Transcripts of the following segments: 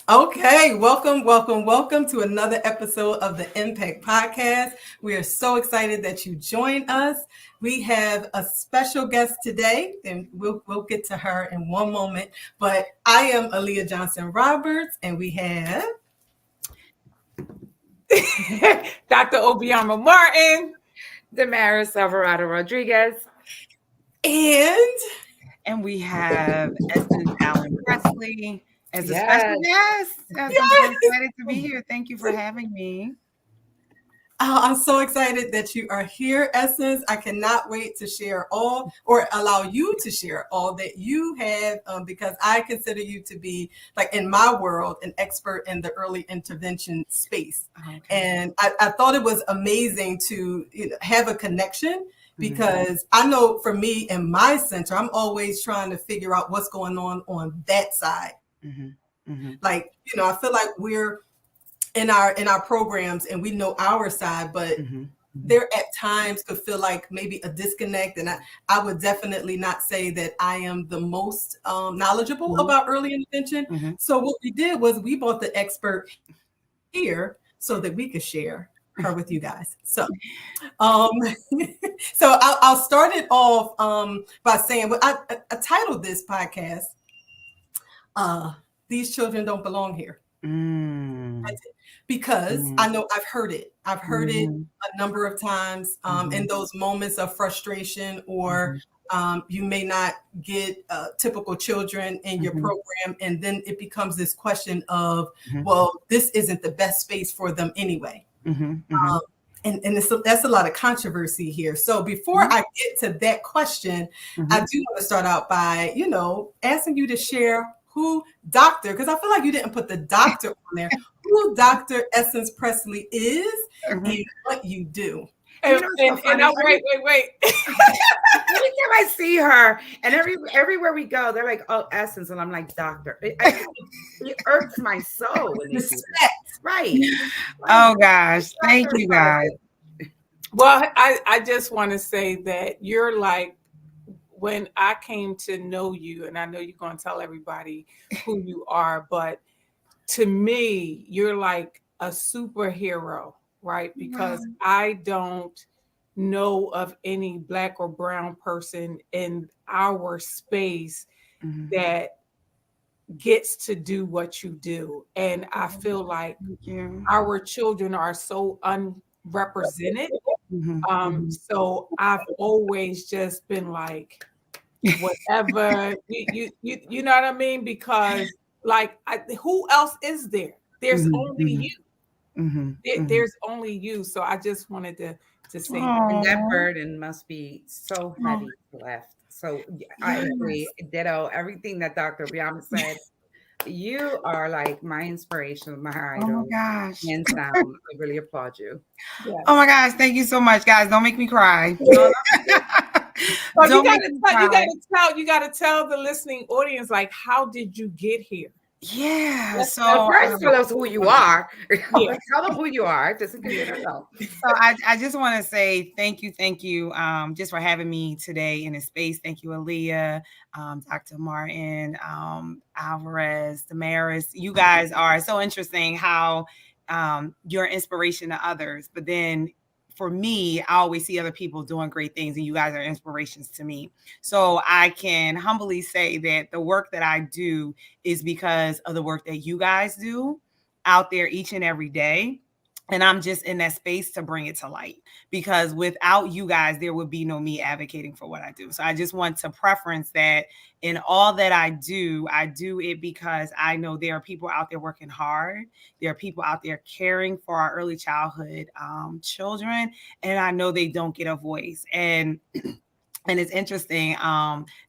Okay, welcome to another episode of the Impact Podcast. We are so excited that you joined us. We have a special guest today, and we'll get to her in one moment. But I am Aaliyah Johnson Roberts, and we have Dr. Obiama Martin. Damaris Alvarado Rodriguez. and And we have Essence Allen Presly as a special Yes. guest. Yes, I'm so excited to be here. Thank you for having me. I'm so excited that you are here, Essence. I cannot wait to share all or allow you to share all that you have because I consider you to be, like in my world, an expert in the early intervention space. Okay. And I thought it was amazing to have a connection because I know for me in my center, I'm always trying to figure out what's going on that side. Like, I feel like we're in our programs and we know our side, but there at times could feel like maybe a disconnect. And I would definitely not say that I am the most knowledgeable about early intervention. So what we did was we brought the expert here so that we could share her with you guys. So so I'll start it off by saying, well, I titled this podcast, These Children Don't Belong Here. Because I know I've heard it. I've heard it a number of times in those moments of frustration, or you may not get typical children in your program. And then it becomes this question of, well, this isn't the best space for them anyway. And that's a lot of controversy here. So before I get to that question, I do want to start out by, asking you to share who Dr. because I feel like you didn't put the doctor on there, who Dr. Essence Presly is and what you do. And wait. Every time I see her, and everywhere we go, they're like, "Oh, Essence," and I'm like, "Doctor." It irks my soul when they do that. Right. Oh gosh, thank you guys. Well, I just want to say that you're like, when I came to know you, and I know you're going to tell everybody who you are, but to me, you're like a superhero, right? Because I don't know of any Black or brown person in our space that gets to do what you do. And I feel like our children are so unrepresented. So I've always just been like, whatever, you know what I mean? Because like, who else is there? There's only you. There's only you. So I just wanted to say and that burden must be so heavy left. So I agree. Ditto everything that Dr. Biama said. You are like my inspiration, my idol. Oh my gosh. Hands down. I really applaud you. Yes. Oh my gosh. Thank you so much, guys. Don't make me cry. So you gotta tell the listening audience, like, how did you get here? Yeah. So first tell us who you are. Tell them who you are. Just so I just want to say thank you just for having me today in this space. Thank you, Aaliyah, Dr. Martin, Alvarez, Damaris. You guys are so interesting how you're an inspiration to others, but then for me, I always see other people doing great things, and you guys are inspirations to me. So I can humbly say that the work that I do is because of the work that you guys do out there each and every day. And I'm just in that space to bring it to light, because without you guys, there would be no me advocating for what I do. So I just want to preference that in all that I do it because I know there are people out there working hard. There are people out there caring for our early childhood children. And I know they don't get a voice. And it's interesting,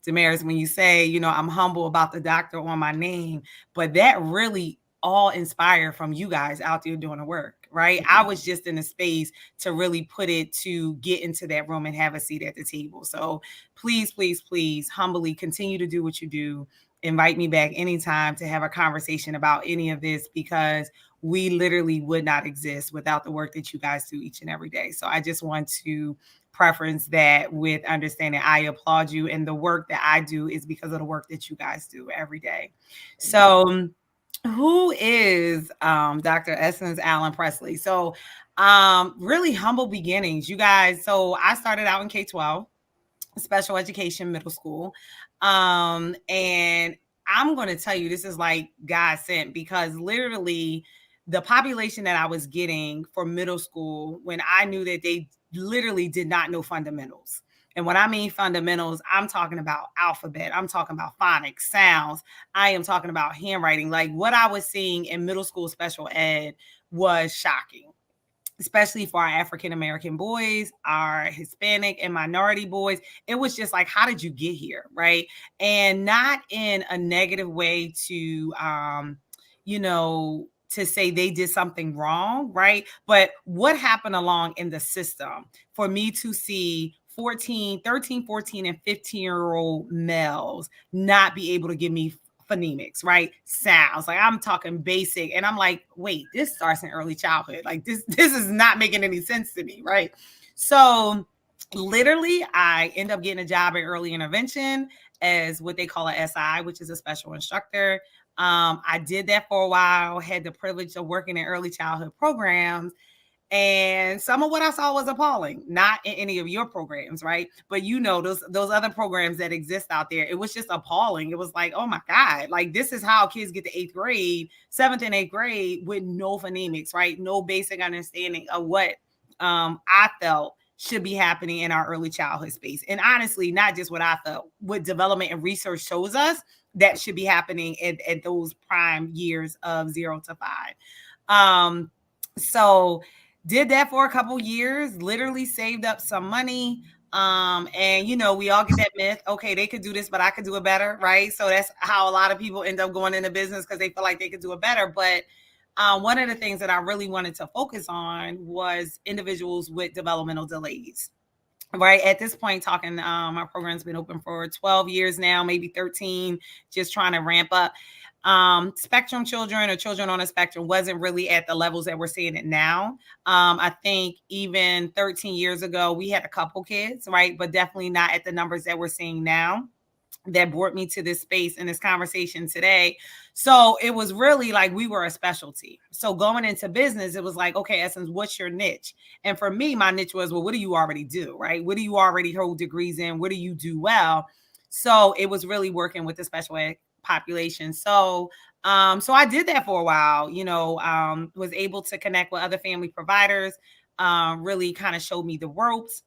Damaris, when you say, I'm humble about the doctor on my name, but that really all inspired from you guys out there doing the work, right? I was just in a space to really put it to get into that room and have a seat at the table. So please, please, please humbly continue to do what you do. Invite me back anytime to have a conversation about any of this, because we literally would not exist without the work that you guys do each and every day. So I just want to preference that with understanding I applaud you, and the work that I do is because of the work that you guys do every day. So Who is Dr. Essence Allen Presly? So really humble beginnings, you guys. So I started out in K-12, special education, middle school. And I'm going to tell you, this is like God sent, because literally the population that I was getting for middle school, when I knew that they literally did not know fundamentals. And when I mean fundamentals, I'm talking about alphabet. I'm talking about phonics, sounds. I am talking about handwriting. Like what I was seeing in middle school special ed was shocking, especially for our African-American boys, our Hispanic and minority boys. It was just like, how did you get here? Right. And not in a negative way to, to say they did something wrong. Right. But what happened along in the system for me to see 13, 14, and 15-year-old males not be able to give me phonemics, right? Sounds. Like I'm talking basic. And I'm like, wait, this starts in early childhood. Like this is not making any sense to me, right? So literally I end up getting a job at early intervention as what they call a SI, which is a special instructor. I did that for a while, had the privilege of working in early childhood programs. And some of what I saw was appalling, not in any of your programs, right? But those other programs that exist out there, it was just appalling. It was like, oh my God, like this is how kids get to 8th grade, 7th and 8th grade with no phonemics, right? No basic understanding of what I felt should be happening in our early childhood space. And honestly, not just what I felt, what development and research shows us that should be happening at those prime years of 0 to 5. So did that for a couple years, literally saved up some money. And we all get that myth, okay, they could do this, but I could do it better, right? So that's how a lot of people end up going into business, because they feel like they could do it better. But one of the things that I really wanted to focus on was individuals with developmental delays. Right at this point, talking, our program's been open for 12 years now, maybe 13, just trying to ramp up. Spectrum children or children on a spectrum wasn't really at the levels that we're seeing it now. I think even 13 years ago, we had a couple kids, right? But definitely not at the numbers that we're seeing now. That brought me to this space and this conversation today. So it was really like we were a specialty. So going into business, it was like, okay, Essence, what's your niche? And for me, my niche was, well, what do you already do, right? What do you already hold degrees in? What do you do well? So it was really working with the special ed population. So I did that for a while, was able to connect with other family providers, really kind of showed me the ropes.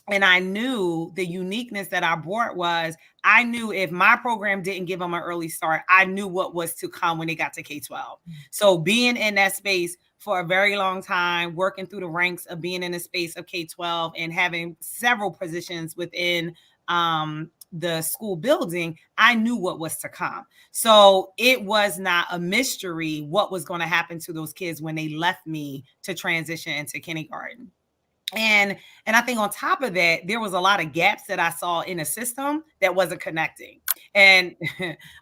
And I knew the uniqueness that I brought was, I knew if my program didn't give them an early start, I knew what was to come when they got to K-12. So being in that space for a very long time, working through the ranks of being in the space of K-12 and having several positions within the school building, I knew what was to come. So it was not a mystery what was going to happen to those kids when they left me to transition into kindergarten. And I think on top of that, there was a lot of gaps that I saw in the system that wasn't connecting. And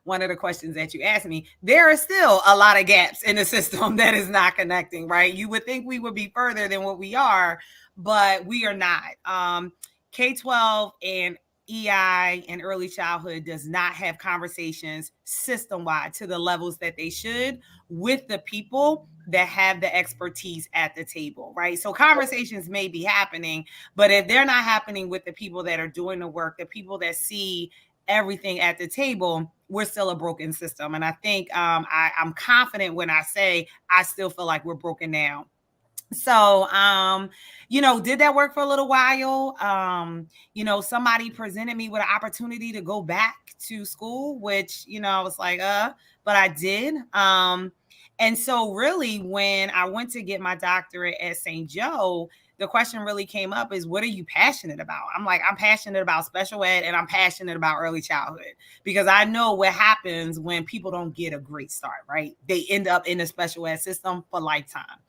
one of the questions that you asked me, there are still a lot of gaps in the system that is not connecting, right? You would think we would be further than what we are, but we are not. K-12 and EI and early childhood does not have conversations system-wide to the levels that they should with the people that have the expertise at the table, right? So conversations may be happening, but if they're not happening with the people that are doing the work, the people that see everything at the table, we're still a broken system. And I think I'm confident when I say I still feel like we're broken down. So, did that work for a little while? Somebody presented me with an opportunity to go back to school, which, I was like, but I did. And so really when I went to get my doctorate at St. Joe, the question really came up is, what are you passionate about? I'm like, I'm passionate about special ed and I'm passionate about early childhood, because I know what happens when people don't get a great start, right? They end up in the special ed system for lifetime.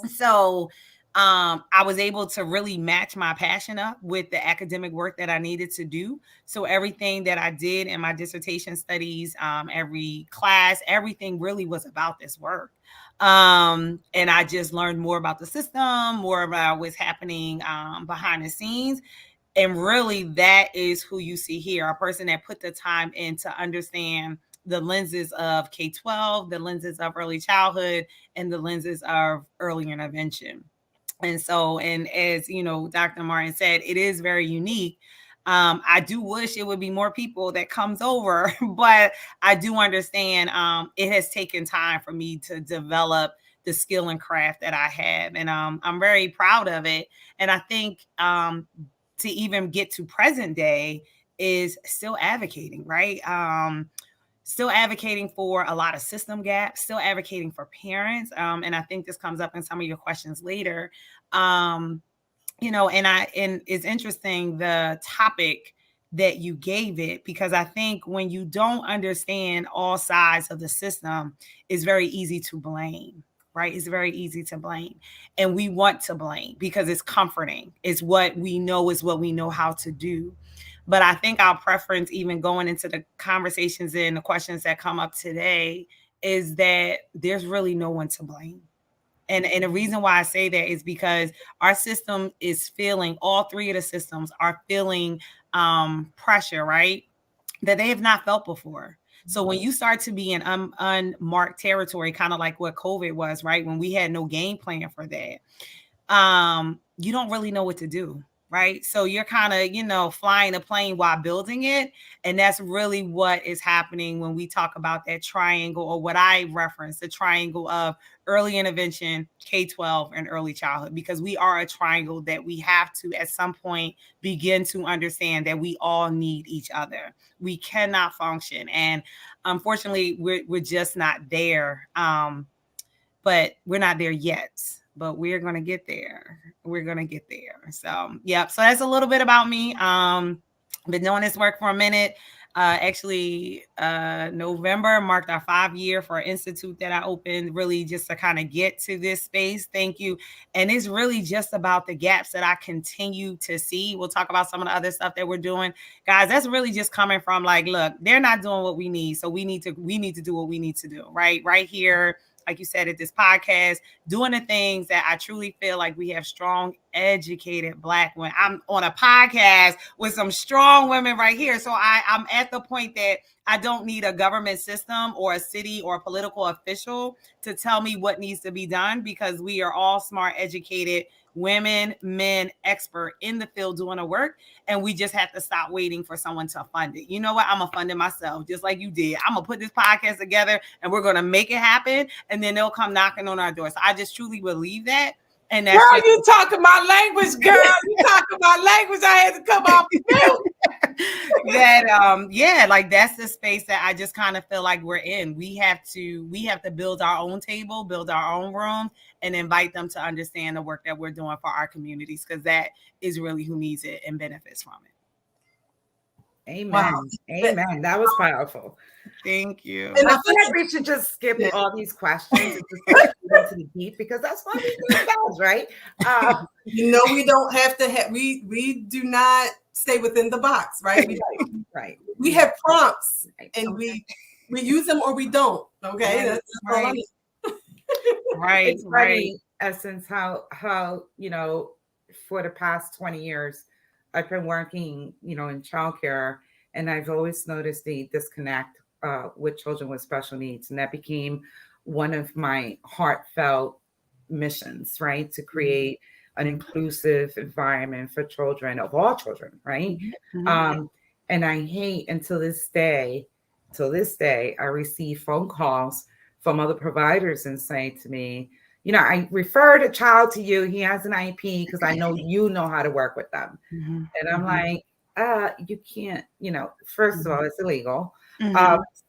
So I was able to really match my passion up with the academic work that I needed to do. So everything that I did in my dissertation studies, every class, everything really was about this work. And I just learned more about the system, more about what's happening behind the scenes. And really, that is who you see here, a person that put the time in to understand the lenses of K-12, the lenses of early childhood, and the lenses of early intervention. And so, and as you know, Dr. Martin said, it is very unique. I do wish it would be more people that comes over, but I do understand it has taken time for me to develop the skill and craft that I have. And I'm very proud of it. And I think to even get to present day is still advocating, right? Still advocating for a lot of system gaps, still advocating for parents. And I think this comes up in some of your questions later. You know, and it's interesting the topic that you gave it, because I think when you don't understand all sides of the system, it's very easy to blame, right? It's very easy to blame. And we want to blame because it's comforting. It's what we know is what we know how to do. But I think our preference, even going into the conversations and the questions that come up today, is that there's really no one to blame. And the reason why I say that is because our system is feeling, all three of the systems are feeling pressure, right? That they have not felt before. So when you start to be in unmarked territory, kind of like what COVID was, right? When we had no game plan for that, you don't really know what to do. Right. So you're kind of, you know, flying a plane while building it. And that's really what is happening when we talk about that triangle, or what I reference, the triangle of early intervention, K-12, and early childhood, because we are a triangle that we have to at some point begin to understand that we all need each other. We cannot function. And unfortunately, we're just not there. But we're not there yet. But we're going to get there. We're going to get there. So, yeah. So that's a little bit about me. Been doing this work for a minute. November marked our 5-year for an institute that I opened, really just to kind of get to this space. Thank you. And it's really just about the gaps that I continue to see. We'll talk about some of the other stuff that we're doing. Guys, that's really just coming from like, look, they're not doing what we need. So we need to do what we need to do, right here. Like you said, at this podcast, doing the things that I truly feel like we have strong, educated Black women. I'm on a podcast with some strong women right here. So I'm at the point that I don't need a government system or a city or a political official to tell me what needs to be done, because we are all smart, educated women, men, expert in the field doing the work. And we just have to stop waiting for someone to fund it. You know what? I'm going to fund it myself, just like you did. I'm going to put this podcast together and we're going to make it happen. And then they'll come knocking on our door. So I just truly believe that. And that's girl, you talking my language, girl. You talking my language. I had to come off mute. Yeah, like that's the space that I just kind of feel like we're in. We have to build our own table, build our own room, and invite them to understand the work that we're doing for our communities, because that is really who needs it and benefits from it. Amen. Wow. Amen. That was powerful. Thank you. And I feel like we should just skip all these questions and just go into the deep, because that's why we do those, right? You know, we don't have to have, we do not stay within the box, right? Right. We have prompts, and we use them or we don't. Okay. That's all I need. Right. It's funny, Essence, how, you know, for the past 20 years, I've been working, you know, in childcare, and I've always noticed the disconnect with children with special needs. And that became one of my heartfelt missions, right? To create an inclusive environment for children, of all children, right? Mm-hmm. And I hate, until this day, I receive phone calls from other providers and say to me, you know, I referred a child to you. He has an IEP because I know you know how to work with them. Mm-hmm. And I'm like, you can't, you know, first of all, it's illegal.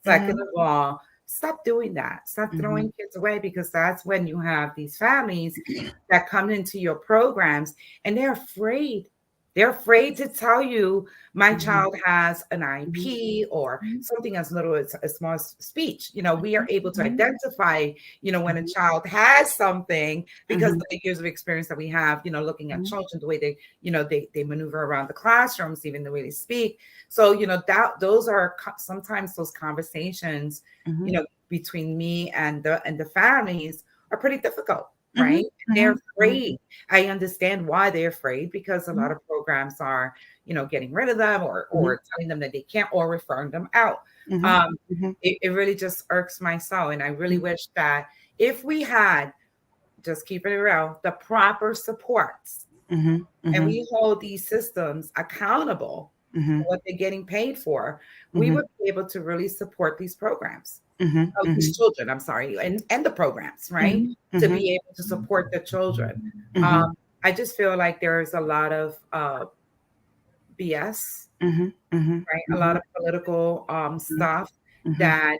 Second of all, stop doing that. Stop throwing kids away, because that's when you have these families that come into your programs and they're afraid. They're afraid to tell you my child has an IEP or something as little as a small speech. You know, we are able to identify, you know, when a child has something, because of the years of experience that we have, you know, looking at children, the way they, you know, they maneuver around the classrooms, even the way they speak. So, you know, those are sometimes those conversations, you know, between me and the families are pretty difficult. Right. They're afraid. I understand why they're afraid, because a lot of programs are, you know, getting rid of them or telling them that they can't, or referring them out. It really just irks my soul. And I really wish that if we had, just keeping it real, the proper supports, and we hold these systems accountable for what they're getting paid for, we would be able to really support these programs. These children, I'm sorry, and the programs, right? To be able to support the children. I just feel like there's a lot of BS, right? A lot of political stuff that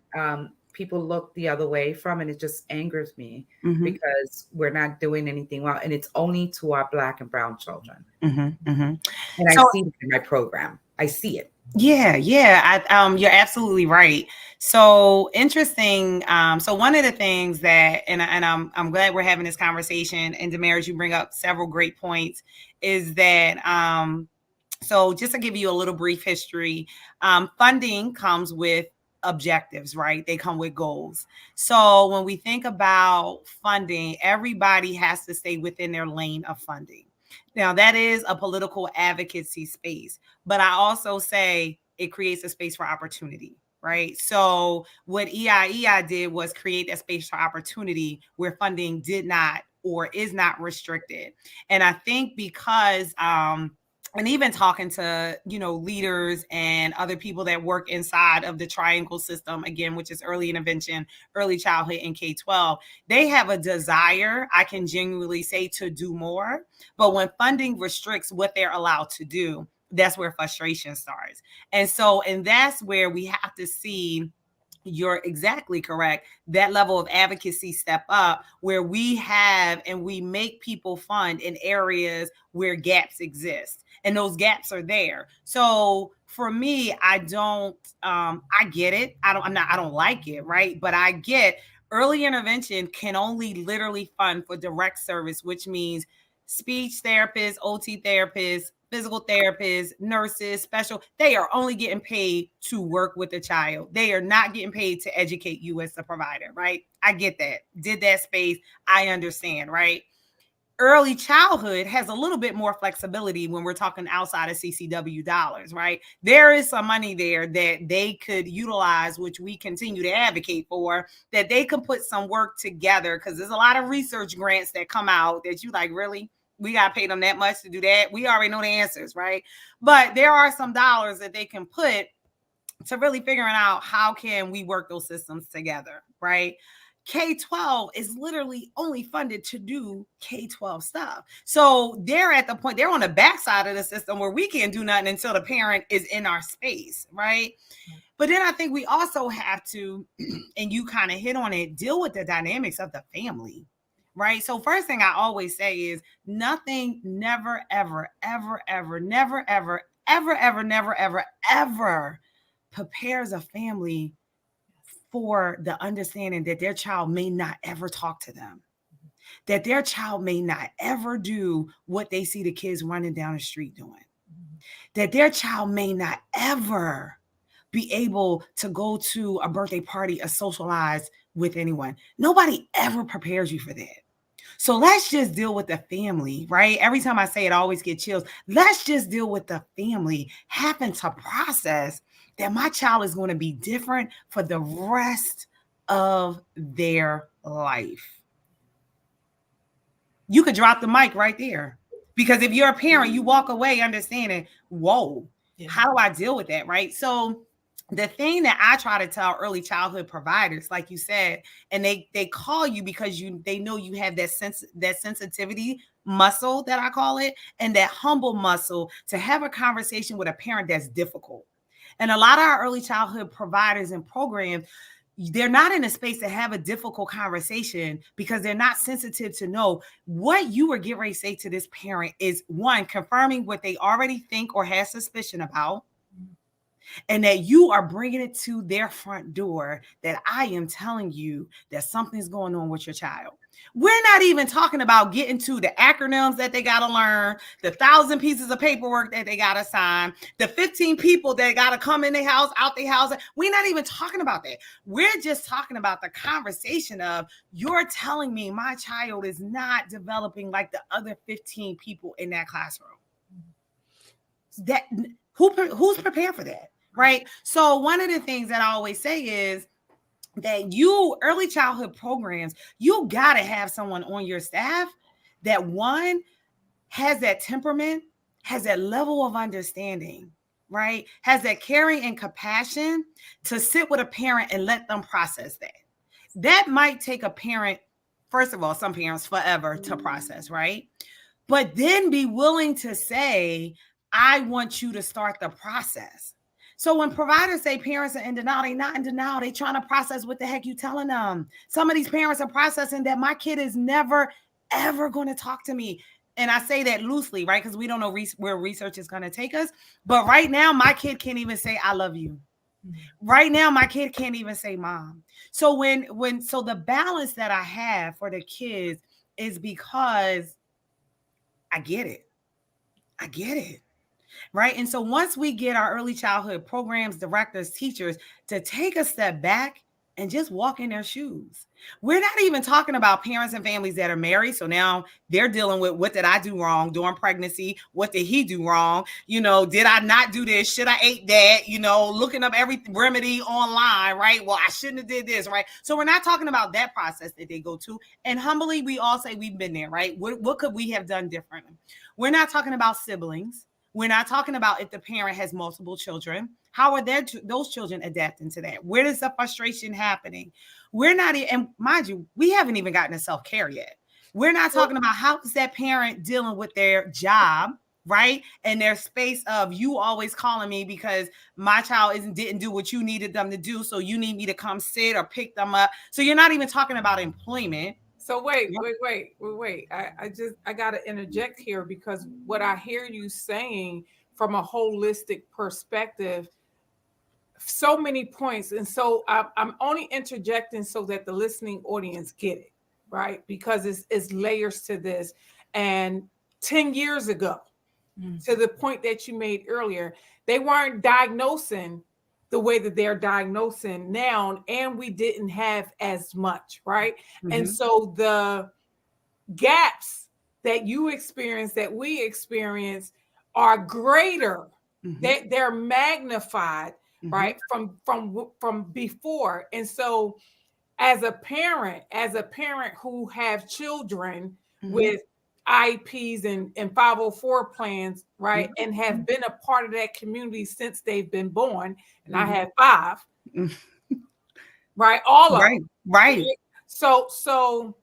people look the other way from, and it just angers me because we're not doing anything well, and it's only to our Black and brown children. And I see it in my program. I see it. Yeah. You're absolutely right. So interesting. So one of the things that, and I'm glad we're having this conversation, and Damaris, you bring up several great points, is that so just to give you a little brief history, funding comes with objectives, right? They come with goals. So when we think about funding, everybody has to stay within their lane of funding. Now, that is a political advocacy space, but I also say it creates a space for opportunity, right? So what EIEI did was create that space for opportunity where funding did not or is not restricted. And I think because and even talking to, leaders and other people that work inside of the triangle system, again, which is early intervention, early childhood, and K-12, they have a desire, I can genuinely say, to do more. But when funding restricts what they're allowed to do, that's where frustration starts. And that's where we have to see, you're exactly correct, that level of advocacy step up, where we have and we make people fund in areas where gaps exist. And those gaps are there. So for me, I get it. I don't like it, right? But I get early intervention can only literally fund for direct service, which means speech therapists, OT therapists, physical therapists, nurses, they are only getting paid to work with the child. They are not getting paid to educate you as the provider, right? I get that. Did that space. I understand, right? Early childhood has a little bit more flexibility when we're talking outside of CCW dollars, right? There is some money there that they could utilize, which we continue to advocate for, that they can put some work together, because there's a lot of research grants that come out that you like, really? We got to pay them that much to do that? We already know the answers, right? But there are some dollars that they can put to really figuring out how can we work those systems together, right? K-12 is literally only funded to do K-12 stuff. So they're at the point, they're on the backside of the system where we can't do nothing until the parent is in our space, right? But then I think we also have to, and you kind of hit on it, deal with the dynamics of the family, right? So first thing I always say is nothing, never, ever, ever, ever, never, ever, ever, ever, never, ever, ever prepares a family for the understanding that their child may not ever talk to them, that their child may not ever do what they see the kids running down the street doing, that their child may not ever be able to go to a birthday party or socialize with anyone. Nobody ever prepares you for that. So let's just deal with the family, right? Every time I say it, I always get chills. Let's just deal with the family having to process that my child is going to be different for the rest of their life. You could drop the mic right there, because if you're a parent, you walk away understanding, whoa, how do I deal with that, right? So the thing that I try to tell early childhood providers, like you said, and they call you because they know you have that sensitivity muscle, that I call it, and that humble muscle to have a conversation with a parent that's difficult. And a lot of our early childhood providers and programs, they're not in a space to have a difficult conversation because they're not sensitive to know what you were getting ready to say to this parent is, one, confirming what they already think or have suspicion about, and that you are bringing it to their front door, that I am telling you that something's going on with your child. We're not even talking about getting to the acronyms that they got to learn, the 1,000 pieces of paperwork that they got to sign, the 15 people that got to come in their house, out their house. We're not even talking about that. We're just talking about the conversation of, you're telling me my child is not developing like the other 15 people in that classroom. Who's prepared for that? right? So one of the things that I always say is that early childhood programs, you got to have someone on your staff that one has that temperament, has that level of understanding, right? Has that caring and compassion to sit with a parent and let them process that. That might take a parent, first of all, some parents forever to process, right? But then be willing to say, I want you to start the process. So when providers say parents are in denial, they're not in denial. They're trying to process what the heck you telling them. Some of these parents are processing that my kid is never, ever going to talk to me. And I say that loosely, right? Because we don't know where research is going to take us. But right now, my kid can't even say, I love you. Right now, my kid can't even say mom. So so the balance that I have for the kids is because I get it. I get it. Right. And so once we get our early childhood programs, directors, teachers to take a step back and just walk in their shoes. We're not even talking about parents and families that are married. So now they're dealing with, what did I do wrong during pregnancy? What did he do wrong? Did I not do this? Should I ate that? Looking up every remedy online, right? Well, I shouldn't have did this, right? So we're not talking about that process that they go to. And humbly, we all say we've been there, right? What could we have done differently? We're not talking about siblings. We're not talking about if the parent has multiple children. How are those children adapting to that? Where is the frustration happening? We're not, and mind you, we haven't even gotten to self-care yet. We're not talking about how is that parent dealing with their job, right? And their space of, you always calling me because my child didn't do what you needed them to do. So you need me to come sit or pick them up. So you're not even talking about employment. So wait. I got to interject here, because what I hear you saying from a holistic perspective, so many points. And so I'm only interjecting so that the listening audience get it, right? Because it's layers to this. And 10 years ago, to the point that you made earlier, they weren't diagnosing the way that they're diagnosing now, and we didn't have as much, right? And so the gaps that you experience, that we experience, are greater. They're magnified, right, from before. And so as a parent who have children with IEPs and 504 plans, right, and have been a part of that community since they've been born, and I have 5, right, all of them, right. So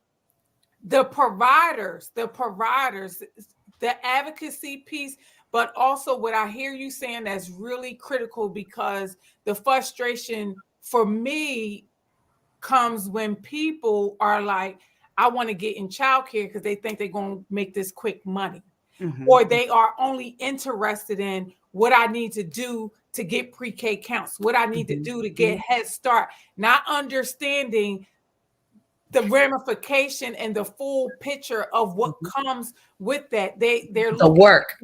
the providers, the advocacy piece, but also what I hear you saying that's really critical, because the frustration for me comes when people are like, I want to get in childcare because they think they're going to make this quick money, or they are only interested in what I need to do to get pre-K counts, what I need to do to get Head Start, not understanding the ramification and the full picture of what comes with that. They're the work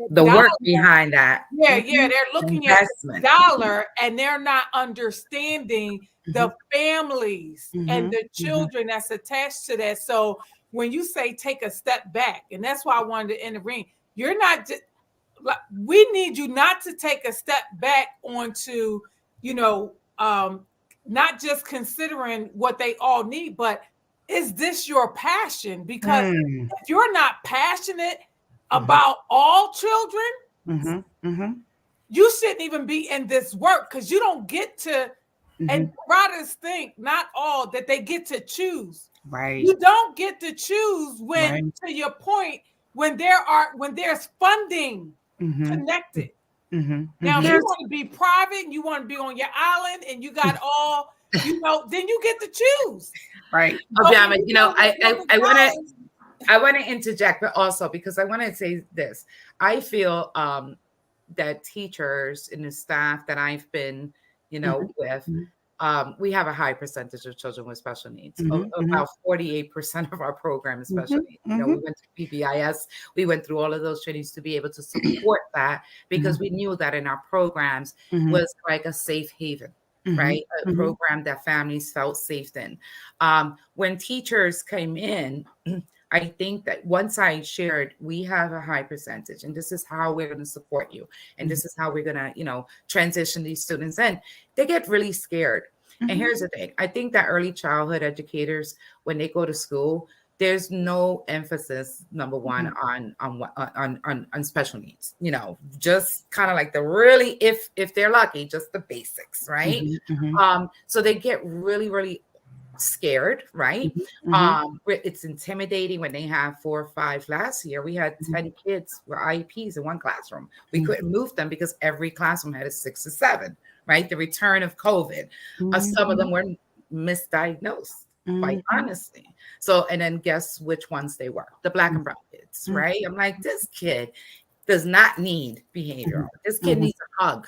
behind that. Yeah, they're looking Investment. at the dollar, and they're not understanding the families and the children that's attached to that. So when you say take a step back, and that's why I wanted to intervene, you're not just, we need you not to take a step back onto, not just considering what they all need, but is this your passion? Because if you're not passionate about all children, you shouldn't even be in this work, because you don't get to, and providers think, not all, that they get to choose. Right. You don't get to choose when, to your point, when there's funding connected. Now, if you want to be private and you want to be on your island and you got all, then you get to choose. Right. Okay, I want to interject, but also because I want to say this. I feel that teachers and the staff that I've been, with, we have a high percentage of children with special needs. About 48% of our program is special needs. We went to PBIS. We went through all of those trainings to be able to support that, because we knew that in our programs was like a safe haven. Right? A program that families felt safe in. When teachers came in, I think that once I shared, we have a high percentage, and this is how we're going to support you, and this is how we're going to, you know, transition these students in, they get really scared. And here's the thing. I think that early childhood educators, when they go to school, there's no emphasis, number one, on special needs. You know, just kind of like the really, if they're lucky, just the basics, right? So they get really, really scared, right? It's intimidating when they have 4 or 5. Last year we had 10 kids with IEPs in one classroom. We couldn't move them because every classroom had a 6 or 7, right? The return of COVID. Some of them were misdiagnosed, quite honestly. So, and then guess which ones they were? The Black and brown kids, right? I'm like, this kid does not need behavioral. This kid needs a hug.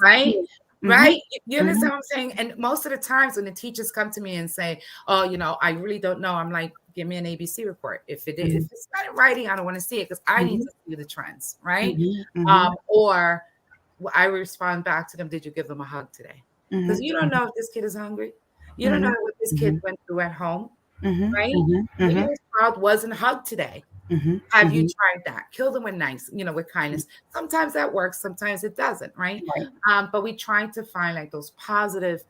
Right? Right? You understand what I'm saying? And most of the times when the teachers come to me and say, oh, you know, I really don't know, I'm like, give me an ABC report. If it's not in writing, I don't want to see it because I need to see the trends, right? Or I respond back to them, did you give them a hug today? Because you don't know if this kid is hungry. You don't know what this kid went through at home, right? Maybe this child wasn't hugged today. Have you tried that? Kill them with nice, you know, with kindness. Sometimes that works, sometimes it doesn't, right? But we try to find like those positive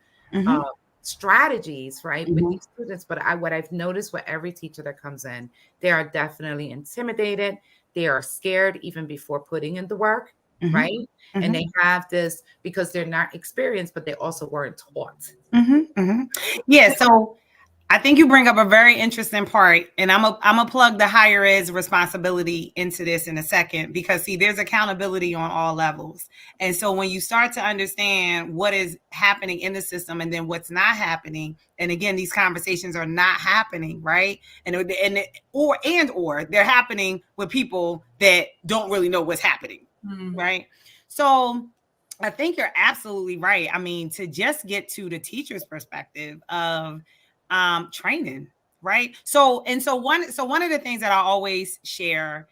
strategies, right, with these students. But what I've noticed with every teacher that comes in, they are definitely intimidated. They are scared even before putting in the work, right? And they have this because they're not experienced, but they also weren't taught. Yeah. So I think you bring up a very interesting part, and I'm a plug the higher ed's responsibility into this in a second, because see, there's accountability on all levels. And so when you start to understand what is happening in the system and then what's not happening, and again, these conversations are not happening, right? Or they're happening with people that don't really know what's happening, right? So I think you're absolutely right. I mean, to just get to the teacher's perspective of training, right? So one of the things that I always share,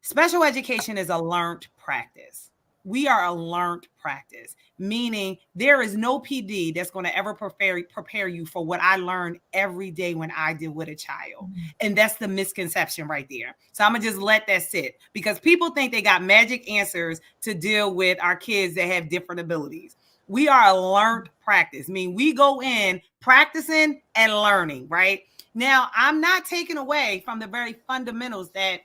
special education is a learned practice. We are a learned practice, meaning there is no PD that's going to ever prepare you for what I learned every day when I deal with a child. And that's the misconception right there. So I'm going to just let that sit, because people think they got magic answers to deal with our kids that have different abilities. We are a learned practice. I mean, we go in practicing and learning, right? Now, I'm not taking away from the very fundamentals that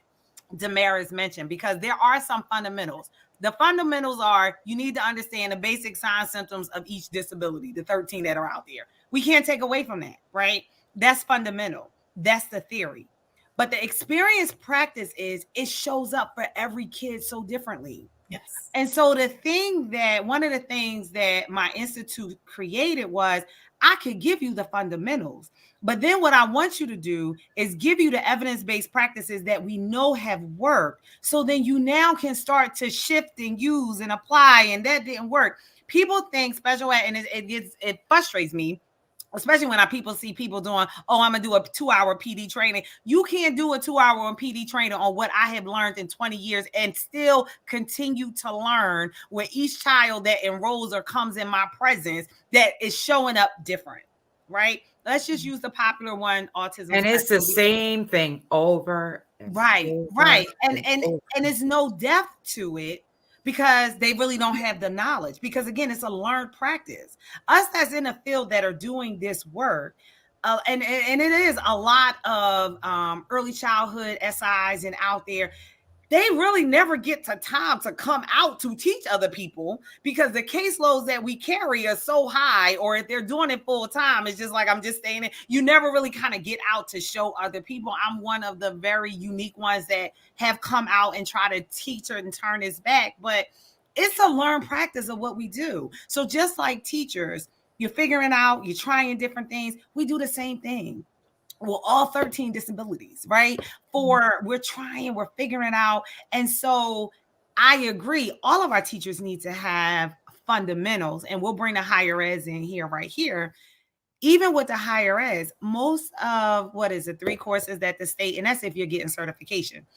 Damaris mentioned, because there are some fundamentals. The fundamentals are, you need to understand the basic signs, symptoms of each disability, the 13 that are out there. We can't take away from that, right? That's fundamental. That's the theory. But the experience practice is, it shows up for every kid so differently. Yes. And so one of the things that my institute created was, I could give you the fundamentals, but then what I want you to do is give you the evidence-based practices that we know have worked. So then you now can start to shift and use and apply, and that didn't work. People think special ed, and it frustrates me, especially when people see people doing, oh, I'm going to do a 2-hour PD training. You can't do a 2-hour PD training on what I have learned in 20 years and still continue to learn where each child that enrolls or comes in my presence that is showing up different, right? Let's just use the popular one, autism. And it's the same thing over. Right. And there's no depth to it, because they really don't have the knowledge. Because again, it's a learned practice. Us that's in the field that are doing this work, and it is a lot of early childhood SIs and out there, they really never get to time to come out to teach other people, because the caseloads that we carry are so high, or if they're doing it full time, it's just like, I'm just staying in. You never really kind of get out to show other people. I'm one of the very unique ones that have come out and try to teach and turn this back, but it's a learned practice of what we do. So just like teachers, you're figuring out, you're trying different things. We do the same thing. Well, all 13 disabilities, right? We're trying, we're figuring out. And so I agree, all of our teachers need to have fundamentals, and we'll bring the higher eds in here, right here. Even with the higher eds, most of 3 courses that the state, and that's if you're getting certification,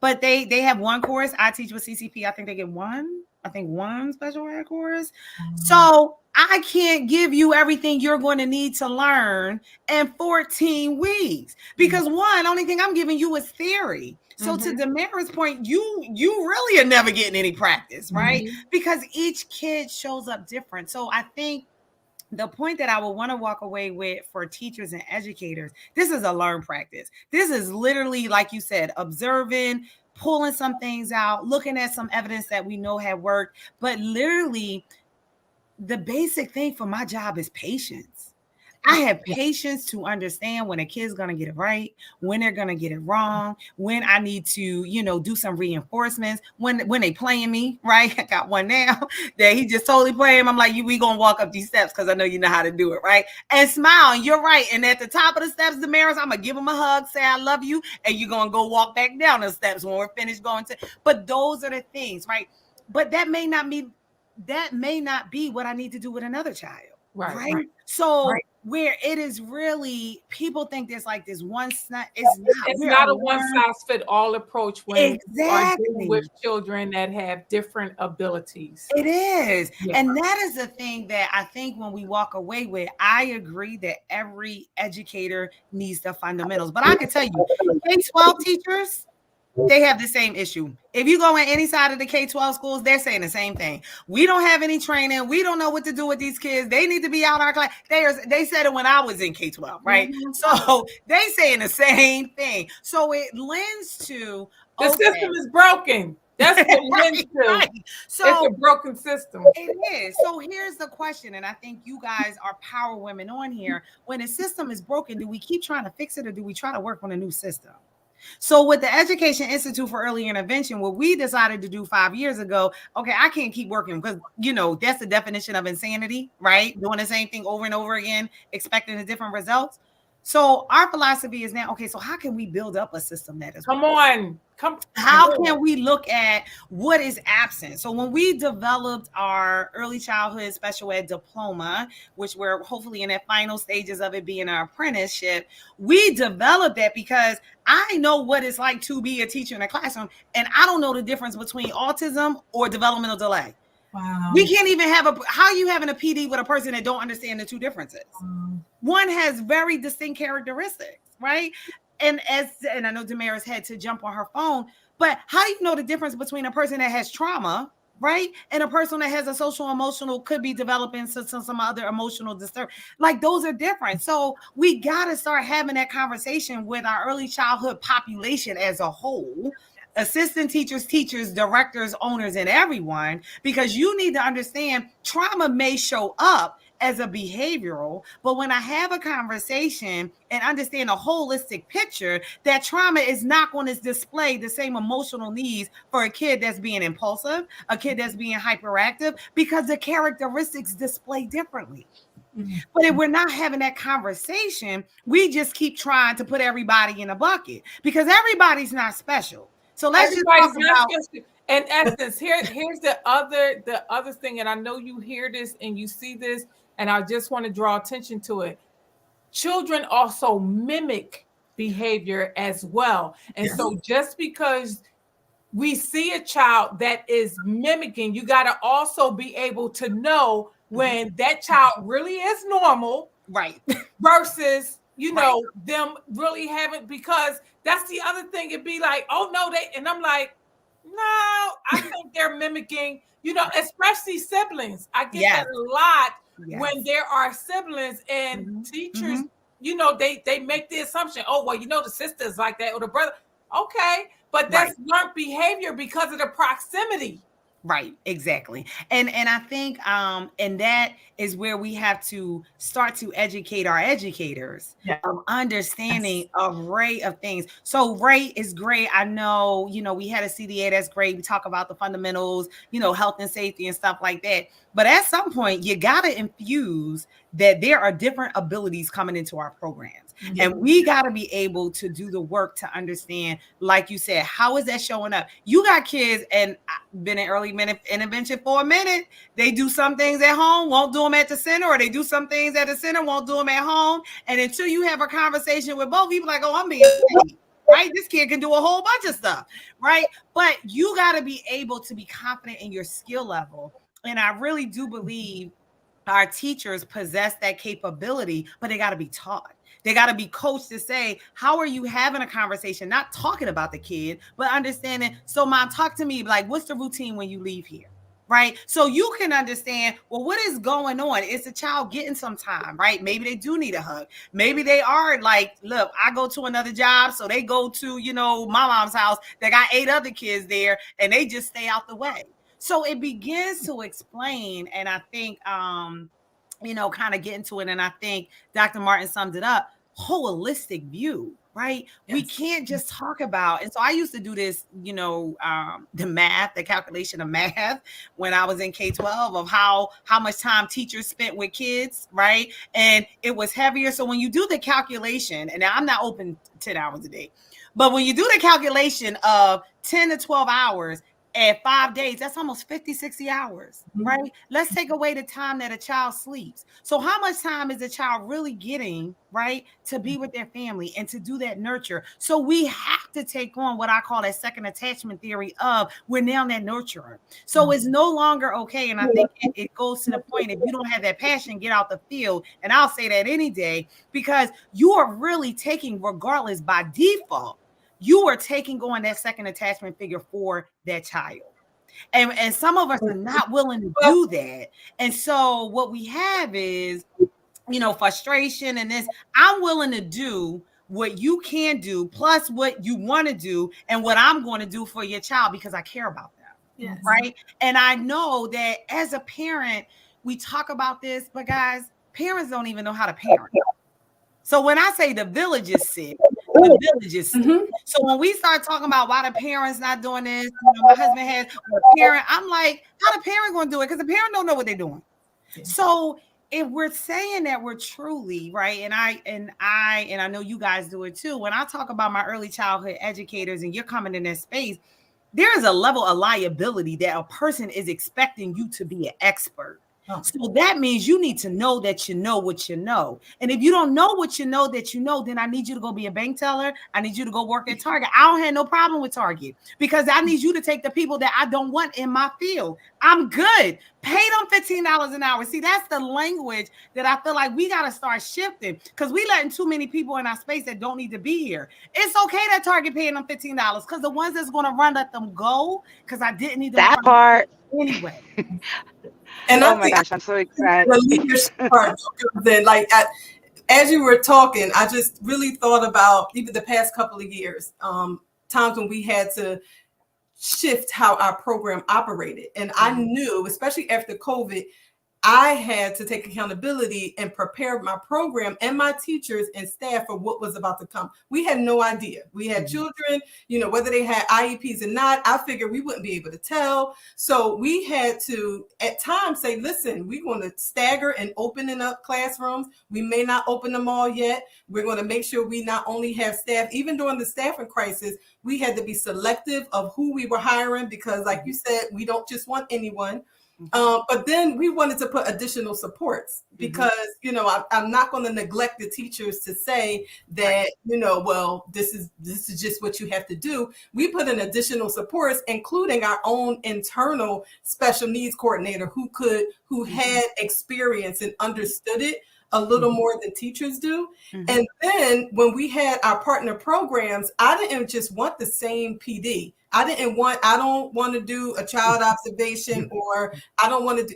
but they have one course. I teach with CCP. I think they get one special ed course. So I can't give you everything you're going to need to learn in 14 weeks because one, only thing I'm giving you is theory. So to Damara's point, you really are never getting any practice, right? Because each kid shows up different. So I think the point that I would want to walk away with for teachers and educators, this is a learn practice. This is literally, like you said, observing, pulling some things out, looking at some evidence that we know have worked, but literally the basic thing for my job is patience. I have patience to understand when a kid's going to get it right, when they're going to get it wrong, when I need to, do some reinforcements, when they playing me, right? I got one now that he just totally playing him. I'm like, we going to walk up these steps because I know you know how to do it, right? And smile. And you're right. And at the top of the steps, Damaris, I'm going to give him a hug, say I love you, and you're going to go walk back down the steps when we're finished going to. But those are the things, right? But that may not be what I need to do with another child. Right. So where it is really, people think there's like this one snap. It's not a one size fit all approach when you are dealing with children that have different abilities. It is. Yeah. And that is the thing that I think when we walk away with, I agree that every educator needs the fundamentals. But I can tell you, K-12 teachers, they have the same issue. If you go in any side of the K-12 schools, they're saying the same thing. We don't have any training. We don't know what to do with these kids. They need to be out our class. They said it when I was in K-12, right? So they saying the same thing. So it lends to the system is broken. That's what it lends to. Right. So it's a broken system. It is. So here's the question, and I think you guys are power women on here. When a system is broken, do we keep trying to fix it or do we try to work on a new system? So with the Education Institute for Early Intervention, what we decided to do 5 years ago, okay, I can't keep working because, that's the definition of insanity, right? Doing the same thing over and over again, expecting the different results. So our philosophy is now, okay, so how can we build up a system that is how can we look at what is absent? So when we developed our early childhood special ed diploma, which we're hopefully in the final stages of it being our apprenticeship, we developed that because I know what it's like to be a teacher in a classroom, and I don't know the difference between autism or developmental delay. Wow. We can't even how are you having a PD with a person that don't understand the two differences? One has very distinct characteristics, right? And I know Damaris had to jump on her phone, but how do you know the difference between a person that has trauma, right, and a person that has a social emotional, could be developing some other emotional disturbance? Like, those are different. So we got to start having that conversation with our early childhood population as a whole, assistant teachers, directors, owners, and everyone, because you need to understand trauma may show up as a behavioral, but when I have a conversation and understand a holistic picture, that trauma is not going to display the same emotional needs for a kid that's being impulsive, a kid that's being hyperactive, because the characteristics display differently. But if we're not having that conversation, we just keep trying to put everybody in a bucket because everybody's not special. So let's just talk about. In essence, here's the other thing, and I know you hear this and you see this, and I just want to draw attention to it. Children also mimic behavior as well. And so just because we see a child that is mimicking, you got to also be able to know when that child really is normal, right, versus them really haven't, because that's the other thing. It'd be like, oh no, and I'm like, no, I think they're mimicking, especially siblings. I get that a lot when there are siblings and teachers, they make the assumption, oh, well, the sister's like that or the brother. Okay, but that's learned behavior because of the proximity. Right, exactly. And I think and that is where we have to start to educate our educators of understanding an array of things. So Ray is great. I know, we had a CDA that's great. We talk about the fundamentals, health and safety and stuff like that. But at some point, you got to infuse that there are different abilities coming into our programs. And we got to be able to do the work to understand, like you said, how is that showing up? You got kids, and I've been in early intervention for a minute. They do some things at home, won't do them at the center, or they do some things at the center, won't do them at home. And until you have a conversation with both people, like, oh, I'm being paid, right? This kid can do a whole bunch of stuff, right? But you got to be able to be confident in your skill level. And I really do believe our teachers possess that capability, but they got to be taught. They got to be coached to say, how are you having a conversation? Not talking about the kid, but understanding. So mom, talk to me, like, what's the routine when you leave here? Right? So you can understand, well, what is going on? Is the child getting some time, right? Maybe they do need a hug. Maybe they are like, look, I go to another job. So they go to, my mom's house. They got 8 other kids there and they just stay out the way. So it begins to explain. And I think, kind of get into it. And I think Dr. Martin summed it up, holistic view, right? Yes. We can't just talk about, and so I used to do this, the calculation of math when I was in K-12 of how much time teachers spent with kids, right? And it was heavier. So when you do the calculation, and I'm not open 10 hours a day, but when you do the calculation of 10 to 12 hours, at 5 days, that's almost 50, 60 hours, right? Let's take away the time that a child sleeps. So how much time is a child really getting, right, to be with their family and to do that nurture? So we have to take on what I call that second attachment theory of we're now that nurturer. So it's no longer okay. And I think it goes to the point, if you don't have that passion, get out the field. And I'll say that any day, because you are really taking, regardless, by default, you are taking on that second attachment figure for that child. And some of us are not willing to do that. And so what we have is, frustration and this. I'm willing to do what you can do, plus what you want to do, and what I'm going to do for your child because I care about them. Yes. Right. And I know that as a parent, we talk about this, but guys, parents don't even know how to parent. So when I say the village is sick, the village is sick. Mm-hmm. So when we start talking about why the parents not doing this, my husband has a parent, I'm like, how the parent going to do it? Because the parent don't know what they're doing. Yeah. So if we're saying that we're truly right, and I know you guys do it too. When I talk about my early childhood educators, and you're coming in this space, there is a level of liability that a person is expecting you to be an expert. So that means you need to know that you know what you know. And if you don't know what you know that you know, then I need you to go be a bank teller. I need you to go work at Target. I don't have no problem with Target because I need you to take the people that I don't want in my field. I'm good. Pay them $15 an hour. See, that's the language that I feel like we got to start shifting because we letting too many people in our space that don't need to be here. It's okay that Target paying them $15 because the ones that's going to run, let them go because I didn't need them that part anyway. And oh my gosh, I'm so excited. The leadership part, then, like, as you were talking, I just really thought about even the past couple of years, times when we had to shift how our program operated. And I knew, especially after COVID, I had to take accountability and prepare my program and my teachers and staff for what was about to come. We had no idea. We had children, whether they had IEPs or not, I figured we wouldn't be able to tell. So we had to, at times, say, listen, we're going to stagger and opening up classrooms. We may not open them all yet. We're going to make sure we not only have staff, even during the staffing crisis, we had to be selective of who we were hiring because, like you said, we don't just want anyone. But then we wanted to put additional supports because, I'm not going to neglect the teachers to say that, well, this is just what you have to do. We put in additional supports, including our own internal special needs coordinator who had experience and understood it a little more than teachers do. And then when we had our partner programs, I didn't just want the same PD. I don't want to do a child observation or I don't want to do,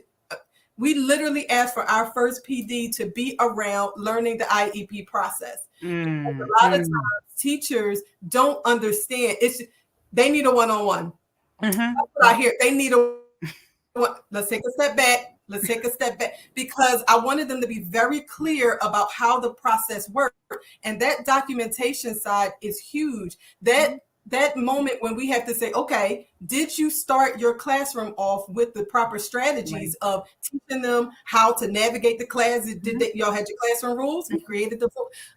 we literally asked for our first PD to be around learning the IEP process. A lot of times teachers don't understand. They need a one-on-one. That's what I hear. They need let's take a step back. Let's take a step back because I wanted them to be very clear about how the process works. And that documentation side is huge. That moment when we have to say, okay, did you start your classroom off with the proper strategies of teaching them how to navigate the class? Y'all had your classroom rules? We created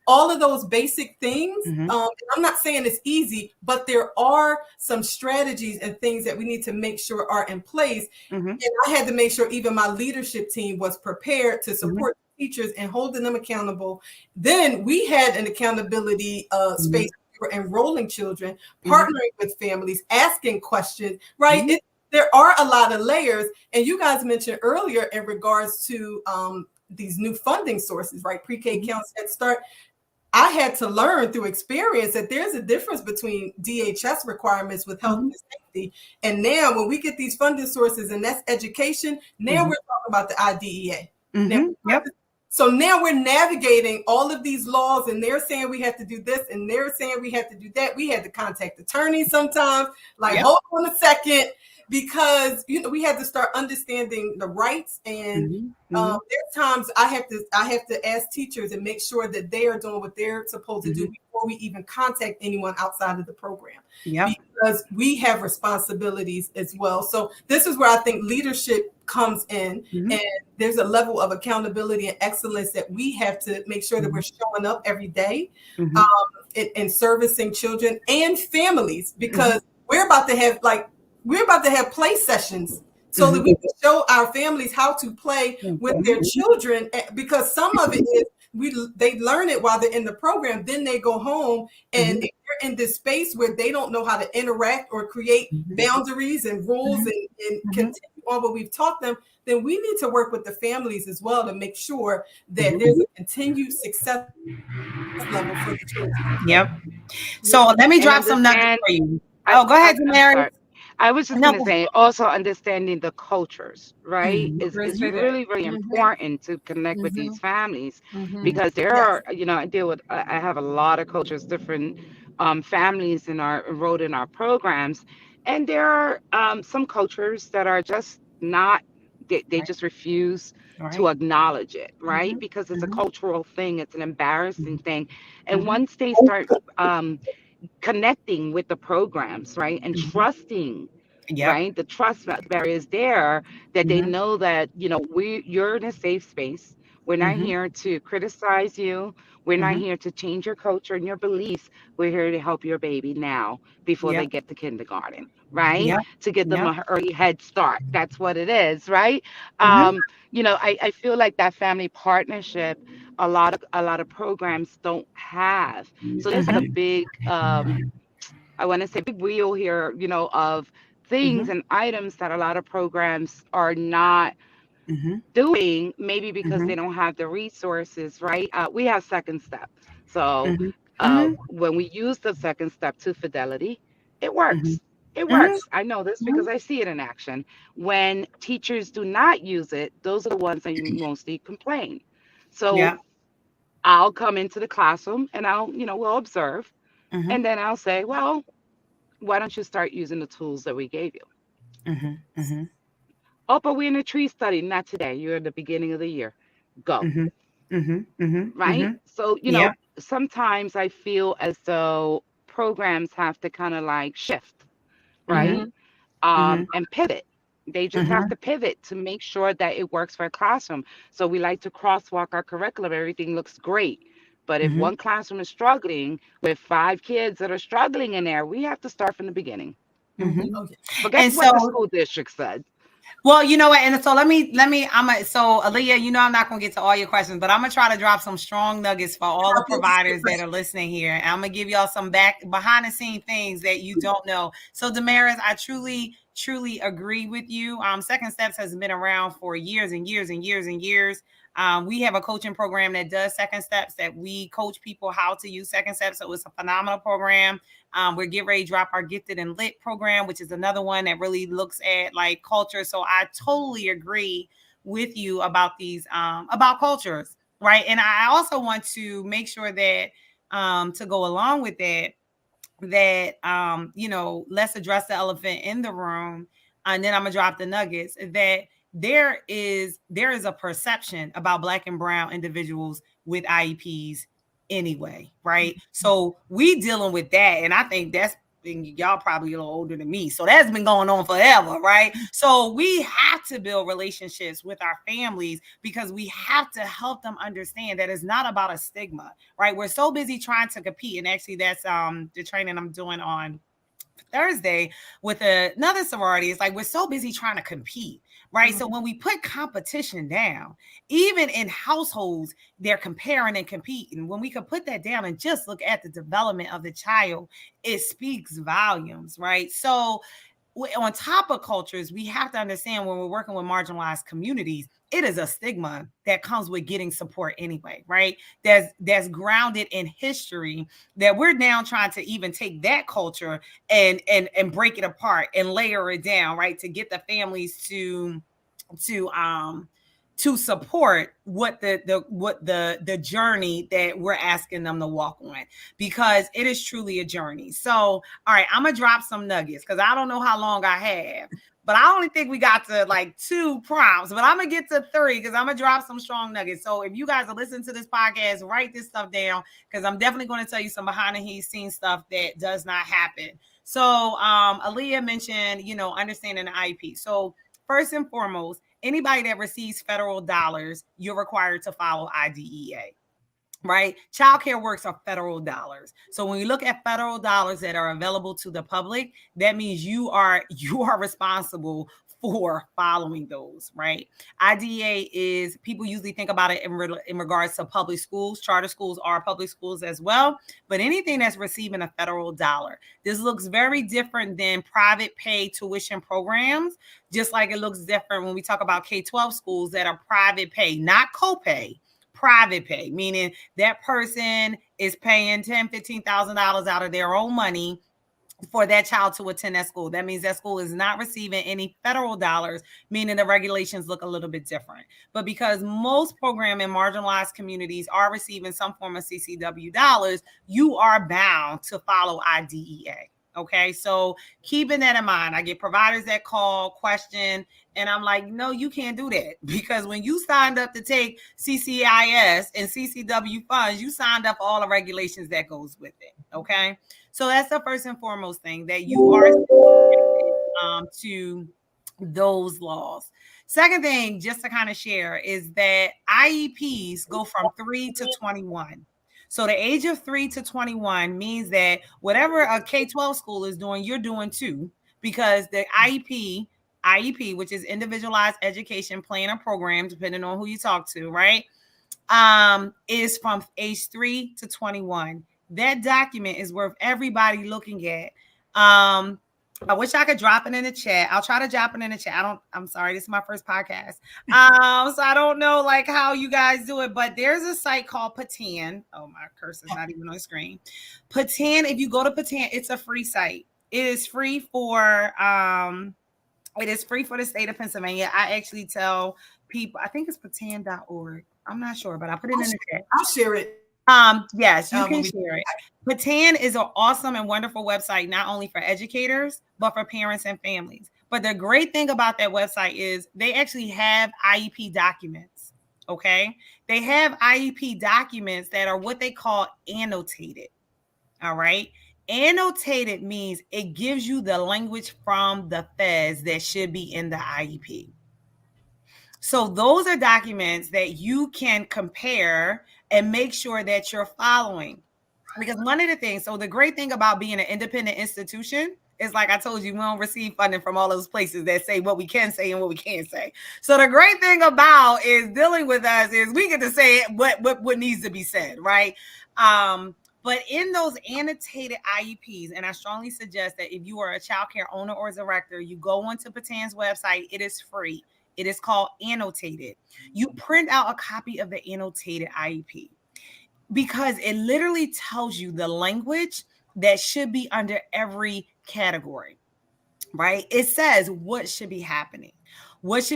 all of those basic things. I'm not saying it's easy, but there are some strategies and things that we need to make sure are in place. And I had to make sure even my leadership team was prepared to support teachers and holding them accountable. Then we had an accountability space. Enrolling children, partnering with families, asking questions, right? there are a lot of layers. And you guys mentioned earlier in regards to these new funding sources, right? Pre-K counts, Head Start. I had to learn through experience that there's a difference between DHS requirements with health and safety. And now when we get these funding sources, and that's education, now we're talking about the IDEA. So now we're navigating all of these laws, and they're saying we have to do this, and they're saying we have to do that. We had to contact attorneys sometimes, like, hold on a second, because we had to start understanding the rights. And there's times I have to ask teachers and make sure that they are doing what they're supposed to do before we even contact anyone outside of the program. Because we have responsibilities as well. So this is where I think leadership comes in, and there's a level of accountability and excellence that we have to make sure that we're showing up every day in servicing children and families, because we're about to have play sessions so that we can show our families how to play with their children, because some of it is they learn it while they're in the program, then they go home, and if they're in this space where they don't know how to interact or create boundaries and rules and continue on what we've taught them, then we need to work with the families as well to make sure that there's a continued success level for the children. So let me drop some nuggets for you. Go ahead, Mary. I was just going to say, also understanding the cultures, right? It's really, really important to connect with these families, because there are, I have a lot of cultures, different families enrolled in our programs. And there are some cultures that are just not, they just refuse to acknowledge it, right? Because it's a cultural thing. It's an embarrassing thing. And once they start connecting with the programs, right, and trusting, right, the trust barrier is there, that they know that you're in a safe space. We're not here to criticize you. We're not here to change your culture and your beliefs. We're here to help your baby now before they get to kindergarten, right? To get them an early head start. That's what it is, right? I feel like that family partnership, a lot of programs don't have. So there's like a big I want to say big wheel here, of things and items that a lot of programs are not doing, maybe because they don't have the resources, right? We have second step. So when we use the second step to fidelity, it works. It works. I know this because I see it in action. When teachers do not use it, those are the ones that mostly complain. So I'll come into the classroom and we'll observe. And then I'll say, well, why don't you start using the tools that we gave you? Oh, but we're in a tree study. Not today. You're at the beginning of the year. Go. Right? So, sometimes I feel as though programs have to kind of like shift, right? And pivot. They just have to pivot to make sure that it works for a classroom. So we like to crosswalk our curriculum. Everything looks great. But if one classroom is struggling with 5 kids that are struggling in there, we have to start from the beginning. Forget what the school district said. Well, you know what? And so let me, so Aaliyah, I'm not going to get to all your questions, but I'm going to try to drop some strong nuggets for all the providers that are listening here. And I'm going to give y'all some behind the scene things that you don't know. So Damaris, I truly agree with you. Second Steps has been around for years and years and years and years. We have a coaching program that does Second Steps, that we coach people how to use Second Steps. So it's a phenomenal program. We're getting ready to drop our Gifted and Lit program, which is another one that really looks at like culture. So I totally agree with you about these, about cultures, right? And I also want to make sure that to go along with that, let's address the elephant in the room. And then I'm gonna drop the nuggets that there is a perception about Black and brown individuals with IEPs anyway, right? So we dealing with that, and I think that's, y'all probably a little older than me, so that's been going on forever, right? So we have to build relationships with our families, because we have to help them understand that it's not about a stigma, right? We're so busy trying to compete, and actually that's the training I'm doing on Thursday with another sorority. It's like we're so busy trying to compete, right? So when we put competition down, even in households, they're comparing and competing. When we can put that down and just look at the development of the child, it speaks volumes, right? So on top of cultures, we have to understand when we're working with marginalized communities, it is a stigma that comes with getting support anyway, right? That's grounded in history that we're now trying to even take that culture and break it apart and layer it down, right? To get the families to support what the journey that we're asking them to walk on, because it is truly a journey. So, all right, I'm gonna drop some nuggets because I don't know how long I have, but I only think we got to like 2 prompts, but I'm gonna get to 3 because I'm gonna drop some strong nuggets. So if you guys are listening to this podcast, write this stuff down because I'm definitely going to tell you some behind the scenes stuff that does not happen. So Aaliyah mentioned, understanding the IEP. So first and foremost, anybody that receives federal dollars, you're required to follow IDEA, right? Childcare works are federal dollars. So when you look at federal dollars that are available to the public, that means you are responsible for following those, right? IDEA is, people usually think about it in regards to public schools. Charter schools are public schools as well, but anything that's receiving a federal dollar. This looks very different than private pay tuition programs, just like it looks different when we talk about K-12 schools that are private pay, not copay. Private pay, meaning that person is paying $10,000, $15,000 out of their own money for that child to attend that school. That means that school is not receiving any federal dollars, meaning the regulations look a little bit different. But because most program in marginalized communities are receiving some form of CCW dollars, you are bound to follow IDEA. Okay, so keeping that in mind, I get providers that call, question, and I'm like, no, you can't do that, because when you signed up to take CCIS and CCW funds, you signed up for all the regulations that goes with it. Okay, so that's the first and foremost thing, that you are to those laws. Second thing, just to kind of share, is that IEPs go from 3 to 21. So the age of 3 to 21 means that whatever a K-12 school is doing, you're doing too, because the IEP, which is individualized education plan or program, depending on who you talk to, right, is from age 3 to 21. That document is worth everybody looking at. I wish I could drop it in the chat. I'll try to drop it in the chat. I'm sorry, this is my first podcast. So I don't know like how you guys do it, but there's a site called Patan. Oh, my cursor's not even on the screen. Patan, if you go to Patan, it's a free site. It is free for the state of Pennsylvania. I actually tell people, I think it's patan.org. I'm not sure, but I'll put it in the chat. I'll share it. Yes, you can share it. Patan is an awesome and wonderful website, not only for educators, but for parents and families. But the great thing about that website is they actually have IEP documents. Okay. They have IEP documents that are what they call annotated. All right. Annotated means it gives you the language from the feds that should be in the IEP. So those are documents that you can compare and make sure that you're following. Because one of the things, so the great thing about being an independent institution is, like I told you, we don't receive funding from all those places that say what we can say and what we can't say. So the great thing about is dealing with us is we get to say what needs to be said, right? But in those annotated IEPs, and I strongly suggest that if you are a childcare owner or director, you go onto Patan's website. It is free. It is called Annotated. You print out a copy of the annotated IEP because it literally tells you the language that should be under every category, right? It says what should be happening, what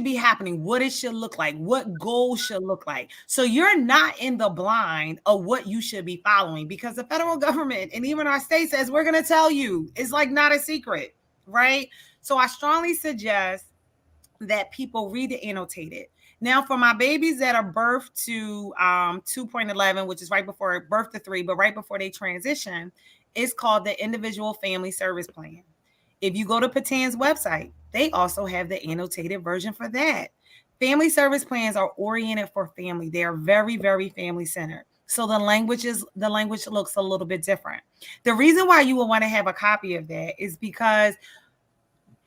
it should look like, what goals should look like. So you're not in the blind of what you should be following, because the federal government and even our state says, we're going to tell you. It's like not a secret, right? So I strongly suggest that people read the annotated. Now, for my babies that are birthed to 2.11, which is right before birth to 3, but right before they transition, it's called the Individual Family Service Plan. If you go to Patan's website, they also have the annotated version for that. Family service plans are oriented for family. They are very, very family centered. So the language looks a little bit different. The reason why you will want to have a copy of that is because,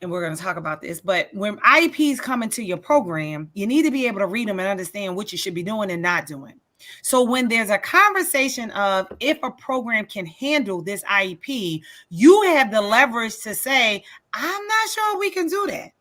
and we're going to talk about this, but when IEPs come into your program, you need to be able to read them and understand what you should be doing and not doing. So when there's a conversation of if a program can handle this IEP, you have the leverage to say, I'm not sure we can do that.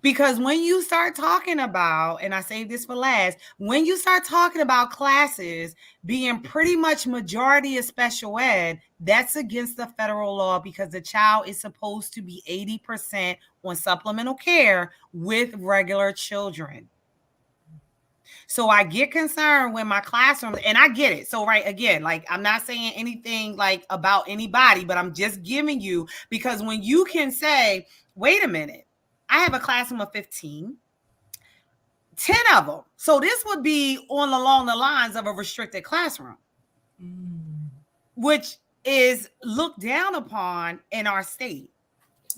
Because when you start talking about, and I saved this for last, when you start talking about classes being pretty much majority of special ed, that's against the federal law because the child is supposed to be 80% on supplemental care with regular children. So I get concerned when my classroom, and I get it. So right, again, like I'm not saying anything like about anybody, but I'm just giving you, because when you can say, wait a minute, I have a classroom of 15, 10 of them. So this would be along the lines of a restricted classroom, which is looked down upon in our state.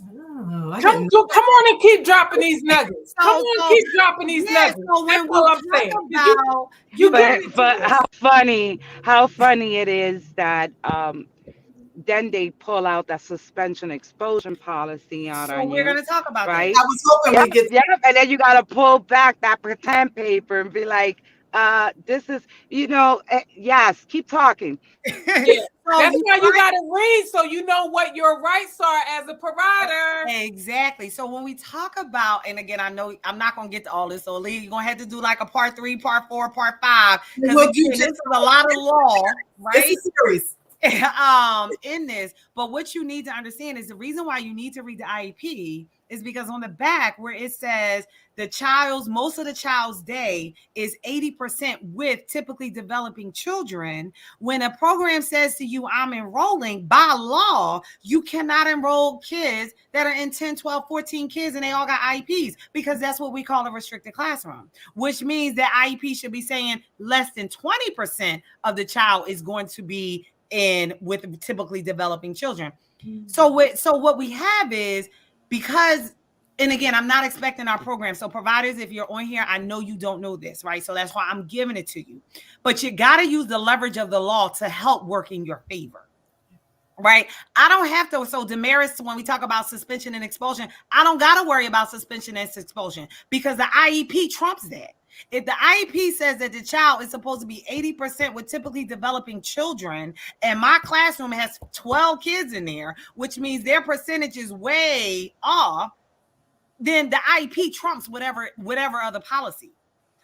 Oh, come on and keep dropping these nuggets. Come on, keep dropping these nuggets. So when that's all I'm saying. But how funny it is that then they pull out that suspension expulsion policy out on you. So we're going to talk about right? that. I was hoping we get. Yep, and then you got to pull back that pretend paper and be like, this is, yes, keep talking. Yeah. That's why you got to read so you know what your rights are as a provider. Exactly. So when we talk about, and again, I know I'm not going to get to all this, so Lee, you're going to have to do like a part 3, part 4, part 5, because this is a lot of law, right? It's a series. In this, but what you need to understand is the reason why you need to read the IEP is because on the back where it says most of the child's day is 80% with typically developing children. When a program says to you, I'm enrolling, by law, you cannot enroll kids that are in 10, 12, 14 kids and they all got IEPs, because that's what we call a restricted classroom, which means that IEP should be saying less than 20% of the child is going to be in with typically developing children. So what we have is, because, and again, I'm not expecting our program. So providers, if you're on here, I know you don't know this, right? So that's why I'm giving it to you. But you got to use the leverage of the law to help work in your favor, right? I don't have to. So Damaris, when we talk about suspension and expulsion, I don't got to worry about suspension and expulsion because the IEP trumps that. If the IEP says that the child is supposed to be 80% with typically developing children, and my classroom has 12 kids in there, which means their percentage is way off, then the IEP trumps whatever other policy,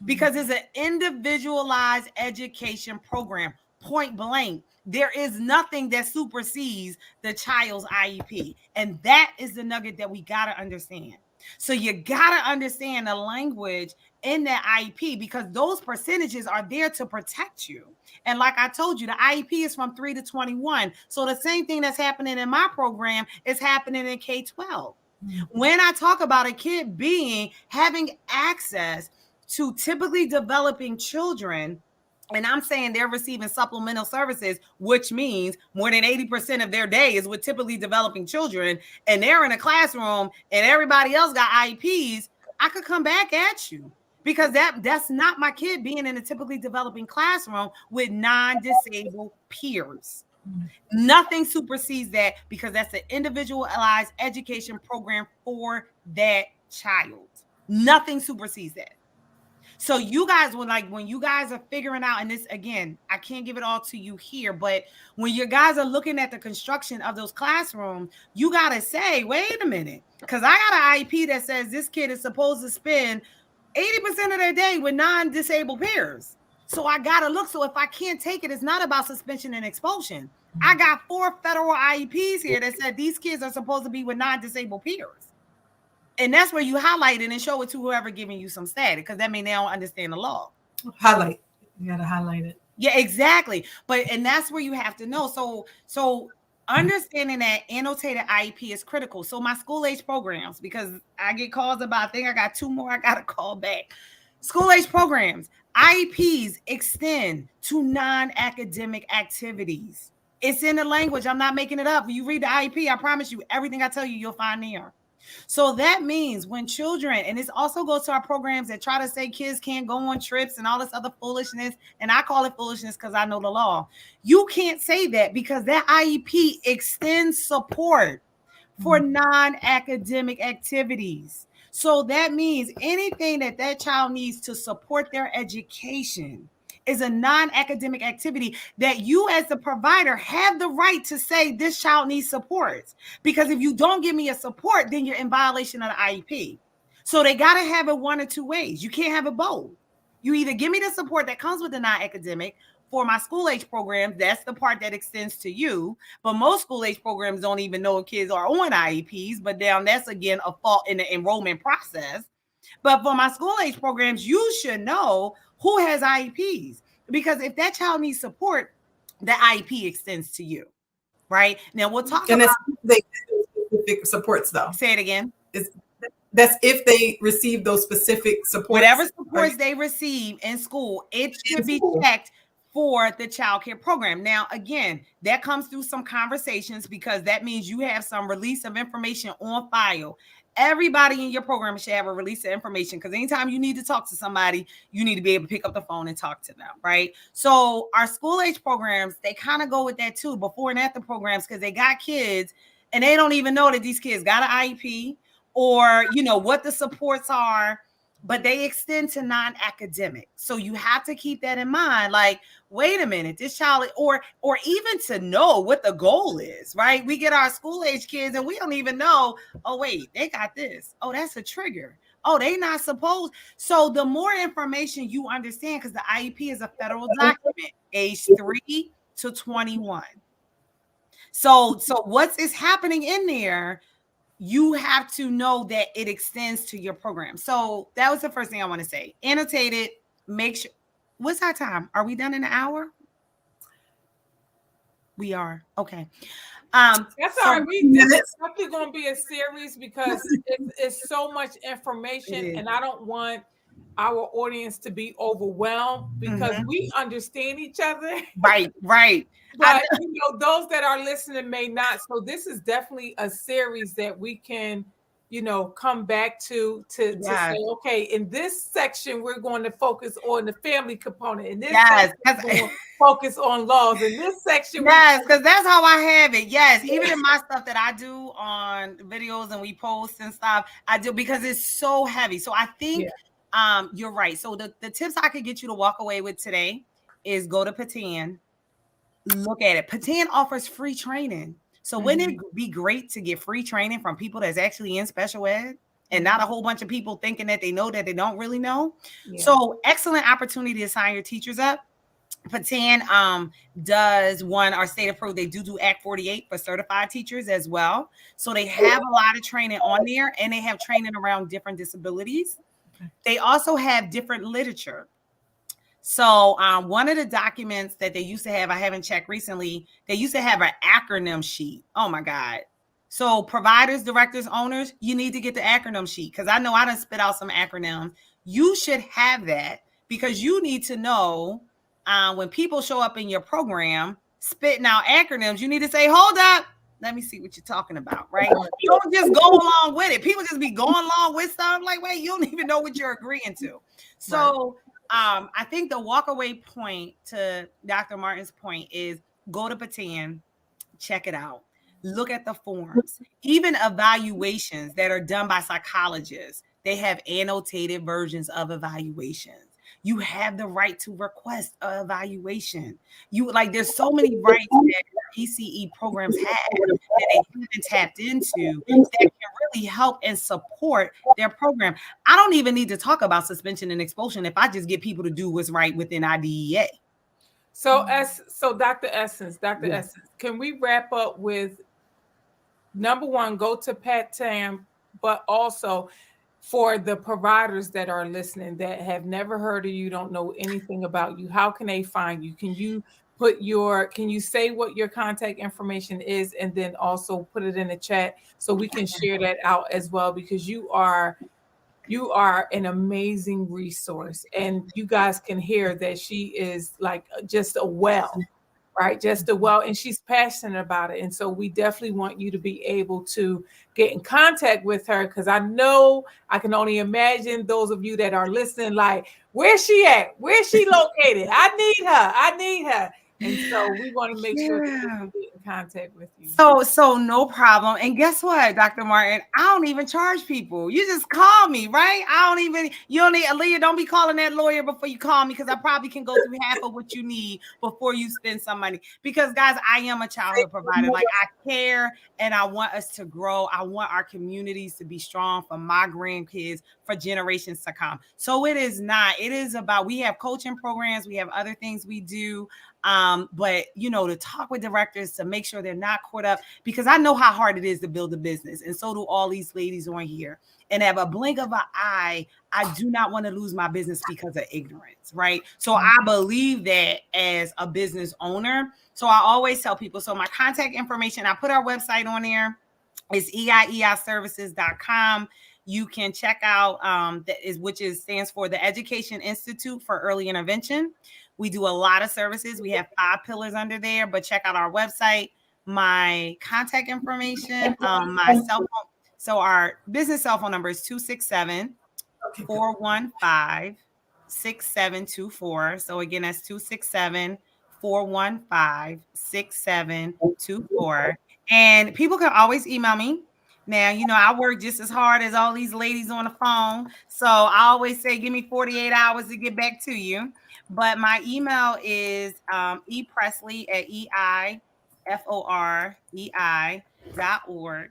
because it's an individualized education program, point blank. There is nothing that supersedes the child's IEP. And that is the nugget that we got to understand. So you got to understand the language in that IEP, because those percentages are there to protect you. And like I told you, the IEP is from 3 to 21. So the same thing that's happening in my program is happening in K-12. When I talk about a kid having access to typically developing children, and I'm saying they're receiving supplemental services, which means more than 80% of their day is with typically developing children, and they're in a classroom and everybody else got IEPs, I could come back at you, because that's not my kid being in a typically developing classroom with non-disabled peers. Nothing supersedes that, because that's an individualized education program for that child. Nothing supersedes that. So you guys, when you guys are figuring out, and this, again, I can't give it all to you here, but when you guys are looking at the construction of those classrooms, you got to say, wait a minute, because I got an IEP that says this kid is supposed to spend 80% of their day with non-disabled peers. So I got to look. So if I can't take it, it's not about suspension and expulsion. I got 4 federal IEPs here that said these kids are supposed to be with non-disabled peers. And that's where you highlight it and show it to whoever giving you some static, because that means they don't understand the law. Highlight. You got to highlight it. Yeah, exactly. And that's where you have to know. So understanding that annotated IEP is critical. So my school age programs, because I get calls about, I think I got 2 more I got to call back. School age programs, IEPs extend to non-academic activities. It's in the language. I'm not making it up. When you read the IEP, I promise you, everything I tell you, you'll find there. So that means when children, and this also goes to our programs that try to say kids can't go on trips and all this other foolishness, and I call it foolishness because I know the law. You can't say that, because that IEP extends support for non-academic activities. So that means anything that child needs to support their education, is a non-academic activity that you as the provider have the right to say this child needs support. Because if you don't give me a support, then you're in violation of the IEP. So they got to have it one or two ways. You can't have it both. You either give me the support that comes with the non-academic. For my school age programs, that's the part that extends to you. But most school age programs don't even know if kids are on IEPs. But now that's, again, a fault in the enrollment process. But for my school age programs, you should know who has IEPs. Because if that child needs support, the IEP extends to you. Right? Now, we'll talk about specific supports, though. Say it again. That's if they receive those specific supports. Whatever supports they receive in school, it should be checked for the child care program. Now, again, that comes through some conversations because that means you have some release of information on file. Everybody in your program should have a release of information because anytime you need to talk to somebody, you need to be able to pick up the phone and talk to them, right? So our school age programs, they kind of go with that too, before and after programs, because they got kids and they don't even know that these kids got an IEP or, you know, what the supports are, but they extend to non-academic. So you have to keep that in mind. Like, wait a minute, this child, or even to know what the goal is, right? We get our school age kids and we don't even know, oh, wait, they got this. Oh, that's a trigger. Oh, they not supposed. So the more information you understand, because the IEP is a federal document, age 3 to 21. So what is happening in there, you have to know that it extends to your program. So that was the first thing I want to say. Annotate it. Make sure. What's our time? Are we done in an hour? We are. Okay. That's all right. This is definitely going to be a series because it's so much information, and I don't want our audience to be overwhelmed because we understand each other. Right. But you know, those that are listening may not. So this is definitely a series that we can, you know, come back to say, okay, in this section, we're going to focus on the family component. In this section, we're going to focus on laws. In this section, because that's how I have it. Yes, even in my stuff that I do on videos and we post and stuff, I do because it's so heavy. So I think you're right. So the tips I could get you to walk away with today is go to Patan. Look at it. Patan offers free training. So wouldn't it be great to get free training from people that's actually in special ed and not a whole bunch of people thinking that they know that they don't really know? Yeah. So excellent opportunity to sign your teachers up. Patan does our state approved. They do Act 48 for certified teachers as well. So they have a lot of training on there and they have training around different disabilities. They also have different literature. So one of the documents that they used to have, I haven't checked recently, they used to have an acronym sheet. Oh my God. So providers, directors, owners, you need to get the acronym sheet because I know I done spit out some acronyms. You should have that because you need to know when people show up in your program spitting out acronyms, you need to say, hold up, let me see what you're talking about, right? You don't just go along with it. People just be going along with stuff like, wait, you don't even know what you're agreeing to. So I think the walkaway point to Dr. Martin's point is go to Patan, check it out, look at the forms, even evaluations that are done by psychologists. They have annotated versions of evaluations. You have the right to request an evaluation. There's so many rights that PCE programs have that they haven't tapped into that can really help and support their program. I don't even need to talk about suspension and expulsion if I just get people to do what's right within IDEA. So Dr. Essence, can we wrap up with number one, go to Patan, but also for the providers that are listening that have never heard of you, don't know anything about you, how can they find you? Can you say what your contact information is and then also put it in the chat so we can share that out as well, because you are an amazing resource and you guys can hear that she is like just a well, right? Just a well, and she's passionate about it. And so we definitely want you to be able to get in contact with her because I know I can only imagine those of you that are listening, like, where's she at? Where's she located? I need her. And so we want to make sure that you can get in contact with you? So no problem. And guess what, Dr. Martin? I don't even charge people. You just call me, right? You don't need, Aaliyah, don't be calling that lawyer before you call me, because I probably can go through half of what you need before you spend some money. Because guys, I am a childhood provider. Like, I care and I want us to grow. I want our communities to be strong for my grandkids, for generations to come. So it is about, we have coaching programs, we have other things we do. But to talk with directors to make sure they're not caught up, because I know how hard it is to build a business, and so do all these ladies on here. And at a blink of an eye, I do not want to lose my business because of ignorance, right? So I believe that as a business owner. So I always tell people, so my contact information, I put our website on there. It's eiiservices.com. You can check out which stands for the Education Institute for Early Intervention. We do a lot of services. We have 5 pillars under there, but check out our website, my contact information, my cell phone. So our business cell phone number is 267-415-6724. So again, that's 267-415-6724. And people can always email me. Now, I work just as hard as all these ladies on the phone. So I always say, give me 48 hours to get back to you. But my email is epresley@eiforei.org.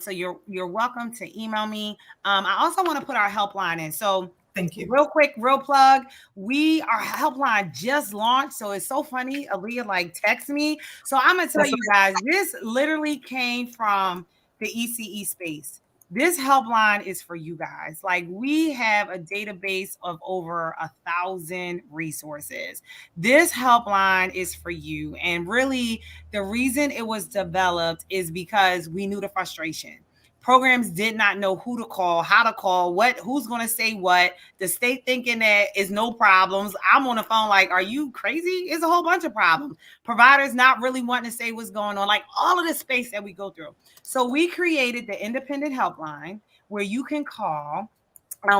So you're welcome to email me. I also want to put our helpline in. So thank you. Real quick, real plug. Our helpline just launched. So it's so funny. Aaliyah text me. So I'm going to tell you guys, this literally came from the ECE space. This helpline is for you guys. We have a database of over 1,000 resources. This helpline is for you. And really, the reason it was developed is because we knew the frustration. Programs did not know who to call, how to call, who's going to say what. The state thinking that is no problems. I'm on the phone are you crazy? It's a whole bunch of problems. Providers not really wanting to say what's going on, all of the space that we go through. So we created the independent helpline where you can call.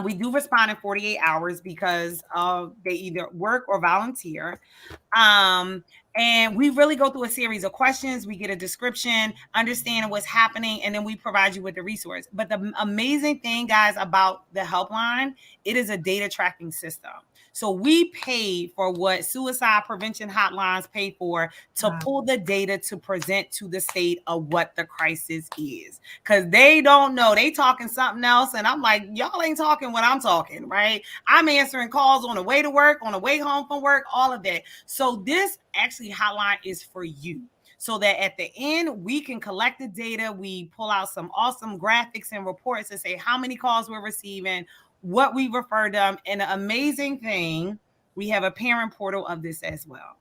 We do respond in 48 hours because they either work or volunteer. And we really go through a series of questions. We get a description, understanding what's happening, and then we provide you with the resource. But the amazing thing, guys, about the helpline, it is a data tracking system. So we pay for what suicide prevention hotlines pay for to pull the data to present to the state of what the crisis is. Because they don't know. They talking something else. And I'm like, y'all ain't talking what I'm talking, right? I'm answering calls on the way to work, on the way home from work, all of that. So this actually hotline is for you. So that at the end, we can collect the data. We pull out some awesome graphics and reports to say how many calls we're receiving, what we refer them. And the amazing thing, we have a parent portal of this as well.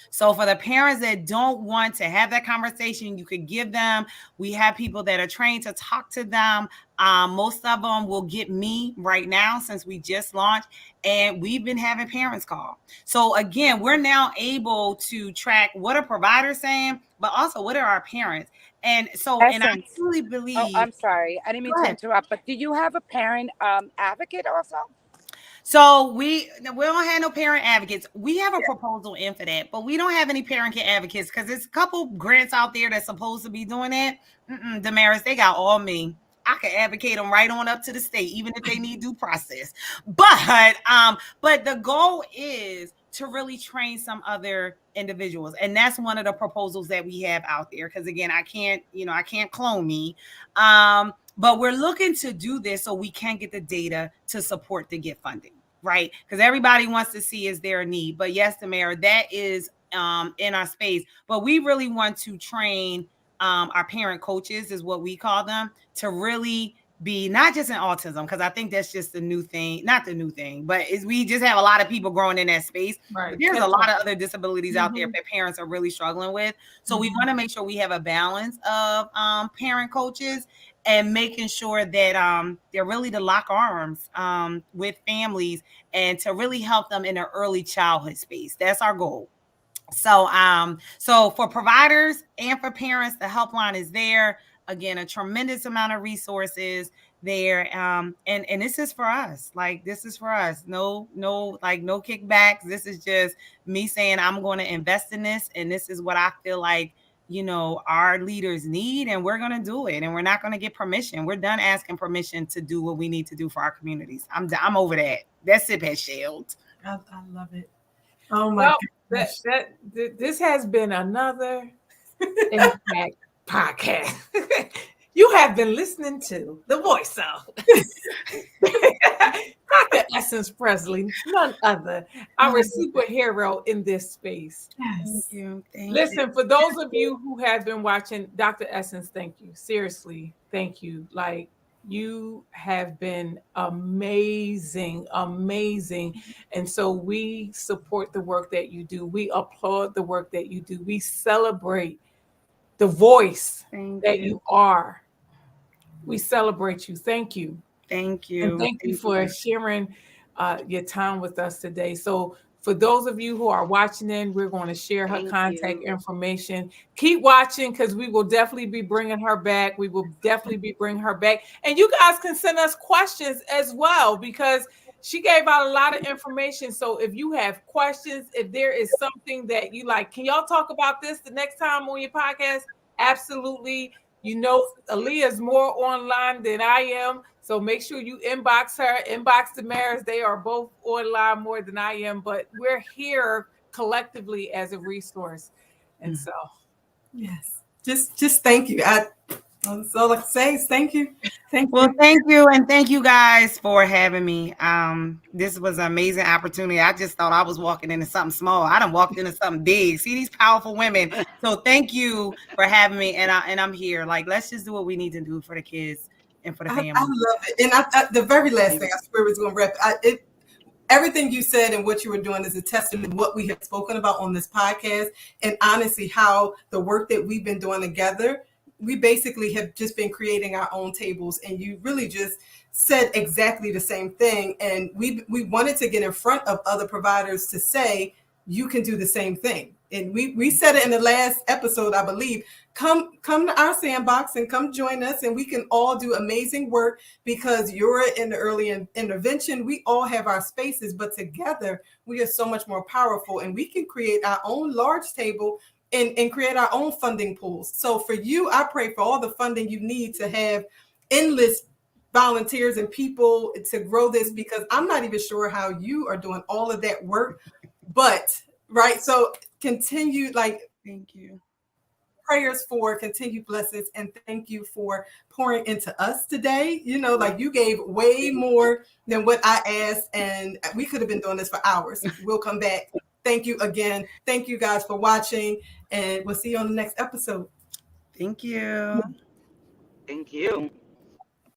So for the parents that don't want to have that conversation, you could give them. We have people that are trained to talk to them. Most of them will get me right now since we just launched, and we've been having parents call. So again, we're now able to track what are providers saying, but also what are our parents. And so, and I truly believe. Oh, I'm sorry, I didn't mean to interrupt, but do you have a parent advocate also? So we don't have no parent advocates. We have a proposal in for that, but we don't have any parent advocates because there's a couple grants out there that's supposed to be doing it. Damaris, they got all me. I can advocate them right on up to the state, even if they need due process. But the goal is to really train some other individuals. And that's one of the proposals that we have out there. Because again, I can't clone me. But we're looking to do this so we can get the data to support to get funding, right? Because everybody wants to see is there a need. But yes, the mayor, that is in our space. But we really want to train our parent coaches, is what we call them, to really be not just in autism, because I think that's just the new thing, not the new thing, but we just have a lot of people growing in that space. Right. There's a lot of other disabilities out there that parents are really struggling with. So we want to make sure we have a balance of parent coaches and making sure that they're really to lock arms with families and to really help them in an early childhood space. That's our goal. So for providers and for parents, the helpline is there. Again, a tremendous amount of resources there. And this is for us. This is for us. No kickbacks. This is just me saying I'm going to invest in this. And this is what I feel like our leaders need, and we're going to do it. And we're not going to get permission. We're done asking permission to do what we need to do for our communities. I'm over that. That's it, Pat Shield. I love it. Oh my gosh. This has been another Impact podcast. You have been listening to the voice of Dr. Essence Presly, none other, our superhero in this space. Yes. Thank you. Listen, for those of you who have been watching, Dr. Essence, thank you. Seriously, thank you. Like, you have been amazing. And so we support the work that you do. We applaud the work that you do. We celebrate the voice that you are. We celebrate you. Thank you. Thank you. And thank you for sharing your time with us today. So for those of you who are watching in, we're going to share her contact information. Keep watching, because we will definitely be bringing her back. And you guys can send us questions as well, because she gave out a lot of information. So if you have questions, if there is something that you like, can y'all talk about this the next time on your podcast? Absolutely. Aaliyah is more online than I am. So make sure you inbox her, inbox Damaris. They are both online more than I am, but we're here collectively as a resource. And so, yes, just thank you. That's all I can say is thank you. Thank you. And thank you guys for having me. This was an amazing opportunity. I just thought I was walking into something small. I done walked into something big. See these powerful women. So thank you for having me. And I'm here. Like, let's just do what we need to do for the kids and for the family. I love it. And the very last thing, I swear was going to wrap it. Everything you said and what you were doing is a testament to what we have spoken about on this podcast. And honestly, how the work that we've been doing together, we basically have just been creating our own tables, and you really just said exactly the same thing. And we wanted to get in front of other providers to say, you can do the same thing. And we said it in the last episode, I believe, come to our sandbox and come join us, and we can all do amazing work, because you're in the early intervention. We all have our spaces, but together we are so much more powerful, and we can create our own large table and create our own funding pools. So for you, I pray for all the funding you need to have endless volunteers and people to grow this, because I'm not even sure how you are doing all of that work, but right. So continue, thank you. Prayers for continued blessings, and thank you for pouring into us today. You gave way more than what I asked, and we could have been doing this for hours. We'll come back. Thank you again. Thank you guys for watching, and we'll see you on the next episode. Thank you. Thank you.